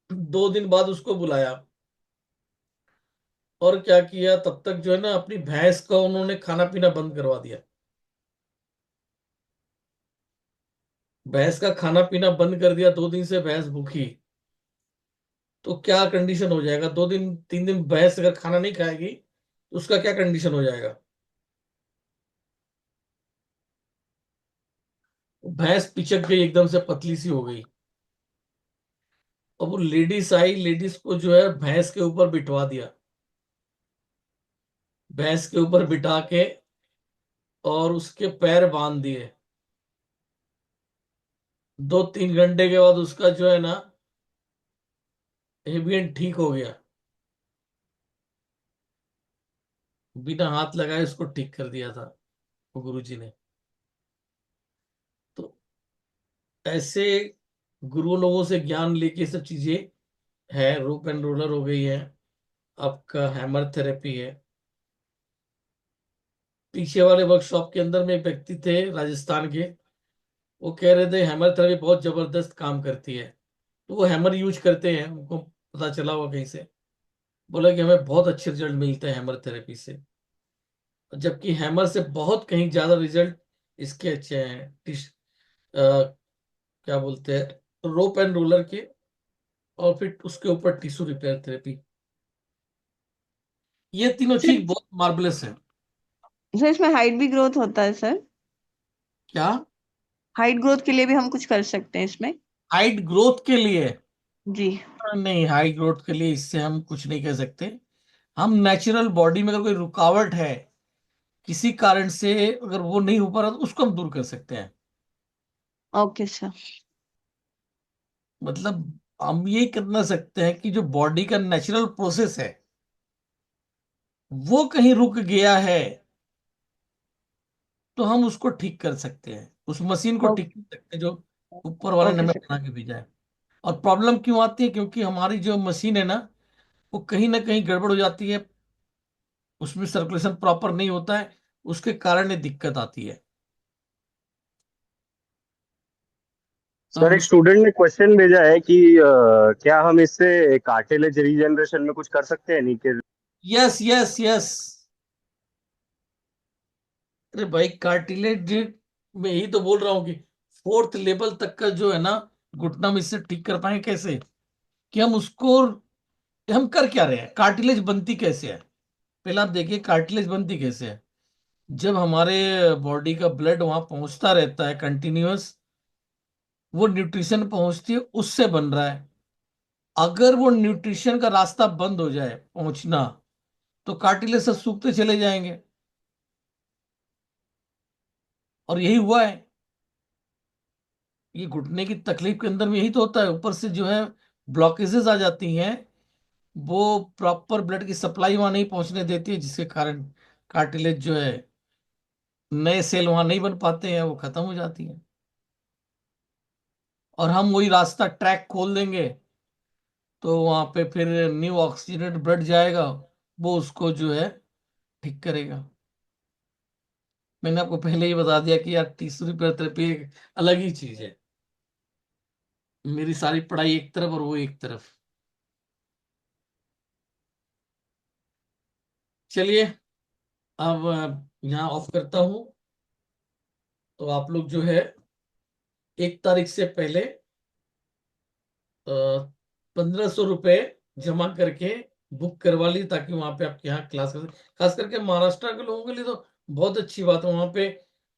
S1: 2 दिन बाद उसको बुलाया, और क्या किया, तब तक जो है ना अपनी भैंस का उन्होंने खाना पीना बंद करवा दिया। भैंस का खाना पीना बंद कर दिया, 2 दिन से भैंस भूखी। तो क्या कंडीशन हो जाएगा, 2 दिन 3 दिन भैंस अगर खाना नहीं खाएगी तो उसका क्या कंडीशन हो जाएगा। भैंस पिचक गई, एकदम से पतली सी हो गई। और वो लेडीज आई, लेडीज को जो है भैंस के ऊपर बिठवा दिया, भैंस के ऊपर बिठा के और उसके पैर बांध दिए। 2-3 घंटे के बाद उसका जो है ना एवियन ठीक हो गया, बिना हाथ लगाए उसको ठीक कर दिया था वो गुरुजी ने। तो ऐसे गुरु लोगों से ज्ञान लेके सब चीजें है। रूप एंड रोलर हो गई है, आपका हैमर थेरेपी है। पीछे वाले वर्कशॉप के अंदर में एक व्यक्ति थे राजस्थान के, वो कह रहे थे हैमर थेरेपी बहुत जबरदस्त काम करती है। तो वो हैमर यूज करते हैं, उनको पता चला हुआ कहीं से, बोला कि हमें बहुत अच्छे रिजल्ट मिलते हैं हैमर थेरेपी से। जबकि हैमर से बहुत कहीं ज्यादा रिजल्ट इसके अच्छे हैं, क्या बोलते हैं, रोप एंड रोलर के, और फिर उसके ऊपर टिश्यू रिपेयर थेरेपी। ये तीनों
S6: सर
S1: चीज बहुत मार्वलस है।
S6: सर इसमें हाइट भी ग्रोथ होता है सर?
S1: क्या?
S6: हाइट ग्रोथ के लिए भी हम कुछ कर सकते हैं इसमें?
S1: हाइट ग्रोथ के लिए?
S6: जी।
S1: नहीं, हाइट ग्रोथ के लिए इससे हम कुछ नहीं कर सकते। हम नेचुरल बॉडी में अगर कोई रुकावट है किसी कारण से, अगर वो नहीं हो पा रहा तो उसको हम दूर कर सकते हैं।
S6: Okay sir.
S1: मतलब हम ये कर ना सकते हैं कि जो बॉडी का नेचुरल प्रोसेस है वो कहीं रुक गया है तो हम उसको ठीक कर सकते हैं, उस मशीन को ठीक कर सकते हैं जो ऊपर वाले ने
S3: ओके
S1: हमें
S3: सर।
S1: बना के भेजा है। और प्रॉब्लम क्यों आती है? क्योंकि हमारी जो मशीन है ना, वो कहीं ना कहीं गड़बड़ हो जाती है, उसमें सर्कुलेशन प्रॉपर नहीं होता है, उसके कारण ये दिक्कत आती है। तो
S9: सर
S1: हम
S9: एक स्टूडेंट ने क्वेश्चन भेजा है कि क्या हम इससे कार्टिलेज रीजनरेशन में कुछ कर सकते हैं? नहीं कि
S1: यस यस यस, अरे भाई कार्टिलेज में ही तो बोल रहा हूँ कि फोर्थ लेवल तक का जो है ना घुटना में इससे ठीक कर पाए कैसे, कि हम उसको, हम कर क्या रहे हैं, कार्टिलेज बनती कैसे है? पहले आप देखिए कार्टिलेज बनती कैसे है। जब हमारे बॉडी का ब्लड वहां पहुंचता रहता है कंटिन्यूअस, वो न्यूट्रिशन पहुंचती है, उससे बन रहा है। अगर वो न्यूट्रिशन का रास्ता बंद हो जाए पहुंचना, तो कार्टिलेज सब सूखते चले जाएंगे। और यही हुआ है, ये घुटने की तकलीफ के अंदर में यही तो होता है। ऊपर से जो है ब्लॉकेजेस आ जाती हैं, वो प्रॉपर ब्लड की सप्लाई वहां नहीं पहुंचने देती है, जिसके कारण कार्टिलेज जो है, नए सेल वहां नहीं बन पाते हैं, वो खत्म हो जाती है। और हम वही रास्ता ट्रैक खोल देंगे तो वहां पे फिर न्यू ऑक्सीजनेटेड ब्लड जाएगा, वो उसको जो है ठीक करेगा। मैंने आपको पहले ही बता दिया कि यार तीसरी थेरेपी एक अलग ही चीज है। मेरी सारी पढ़ाई एक तरफ और वो एक तरफ। चलिए, अब यहाँ ऑफ करता हूँ। तो आप लोग जो है 1 तारीख से पहले 1500 रुपये जमा करके बुक करवा ली, ताकि वहां पे आपके यहाँ क्लास कर, खास करके महाराष्ट्र के लोगों के लिए तो बहुत अच्छी बात है। वहां पे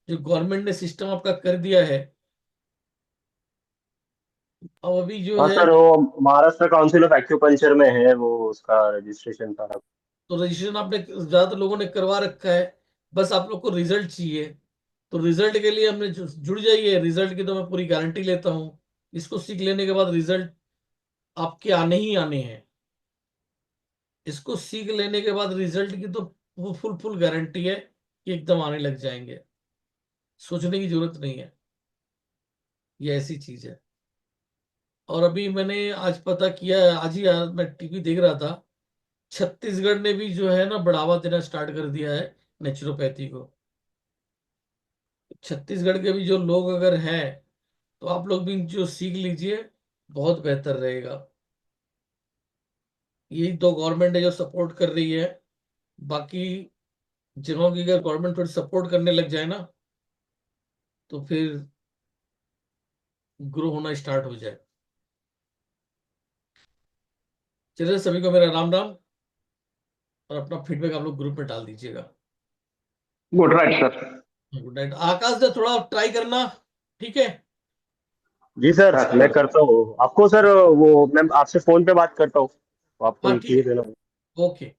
S1: जो गवर्नमेंट ने सिस्टम आपका कर दिया है, अब अभी जो
S9: हाँ
S1: है,
S9: सर, वो महाराष्ट्र काउंसिल ऑफ एक्यूपंक्चर में है वो, उसका रजिस्ट्रेशन सारा।
S1: तो रजिस्ट्रेशन आपने ज्यादातर लोगों ने करवा रखा है। बस आप लोग को रिजल्ट चाहिए। तो रिजल्ट के लिए हमने जुड़ जाइए। रिजल्ट की तो मैं पूरी गारंटी लेता हूँ। इसको सीख लेने के बाद रिजल्ट आपके आने ही आने हैं। इसको सीख लेने के बाद रिजल्ट की तो वो फुल फुल गारंटी है कि एकदम आने लग जाएंगे। सोचने की जरूरत नहीं है, ये ऐसी चीज है। और अभी मैंने आज पता किया है, आज मैं टीवी देख रहा था, छत्तीसगढ़ ने भी जो है ना बढ़ावा देना स्टार्ट कर दिया है नेचुरोपैथी को। छत्तीसगढ़ के भी जो लोग अगर हैं, तो आप लोग भी जो सीख लीजिए, बहुत बेहतर रहेगा। यही तो गवर्नमेंट है जो सपोर्ट कर रही है। बाकी जगहों की अगर गवर्नमेंट थोड़ी सपोर्ट करने लग जाए ना, तो फिर ग्रो होना स्टार्ट हो जाए। चलिए, सभी को मेरा राम राम। और अपना फीडबैक आप लोग ग्रुप में डाल दीजिएगा।
S5: Good right sir.
S1: Good night. Akash से थोड़ा ट्राई करना, ठीक है?
S9: जी सर, मैं करता हूँ आपको सर, वो मैं आपसे फोन पे बात करता हूँ, तो आपको
S1: हाँ
S9: लिख
S1: ठीक
S9: देना।
S1: है, ओके।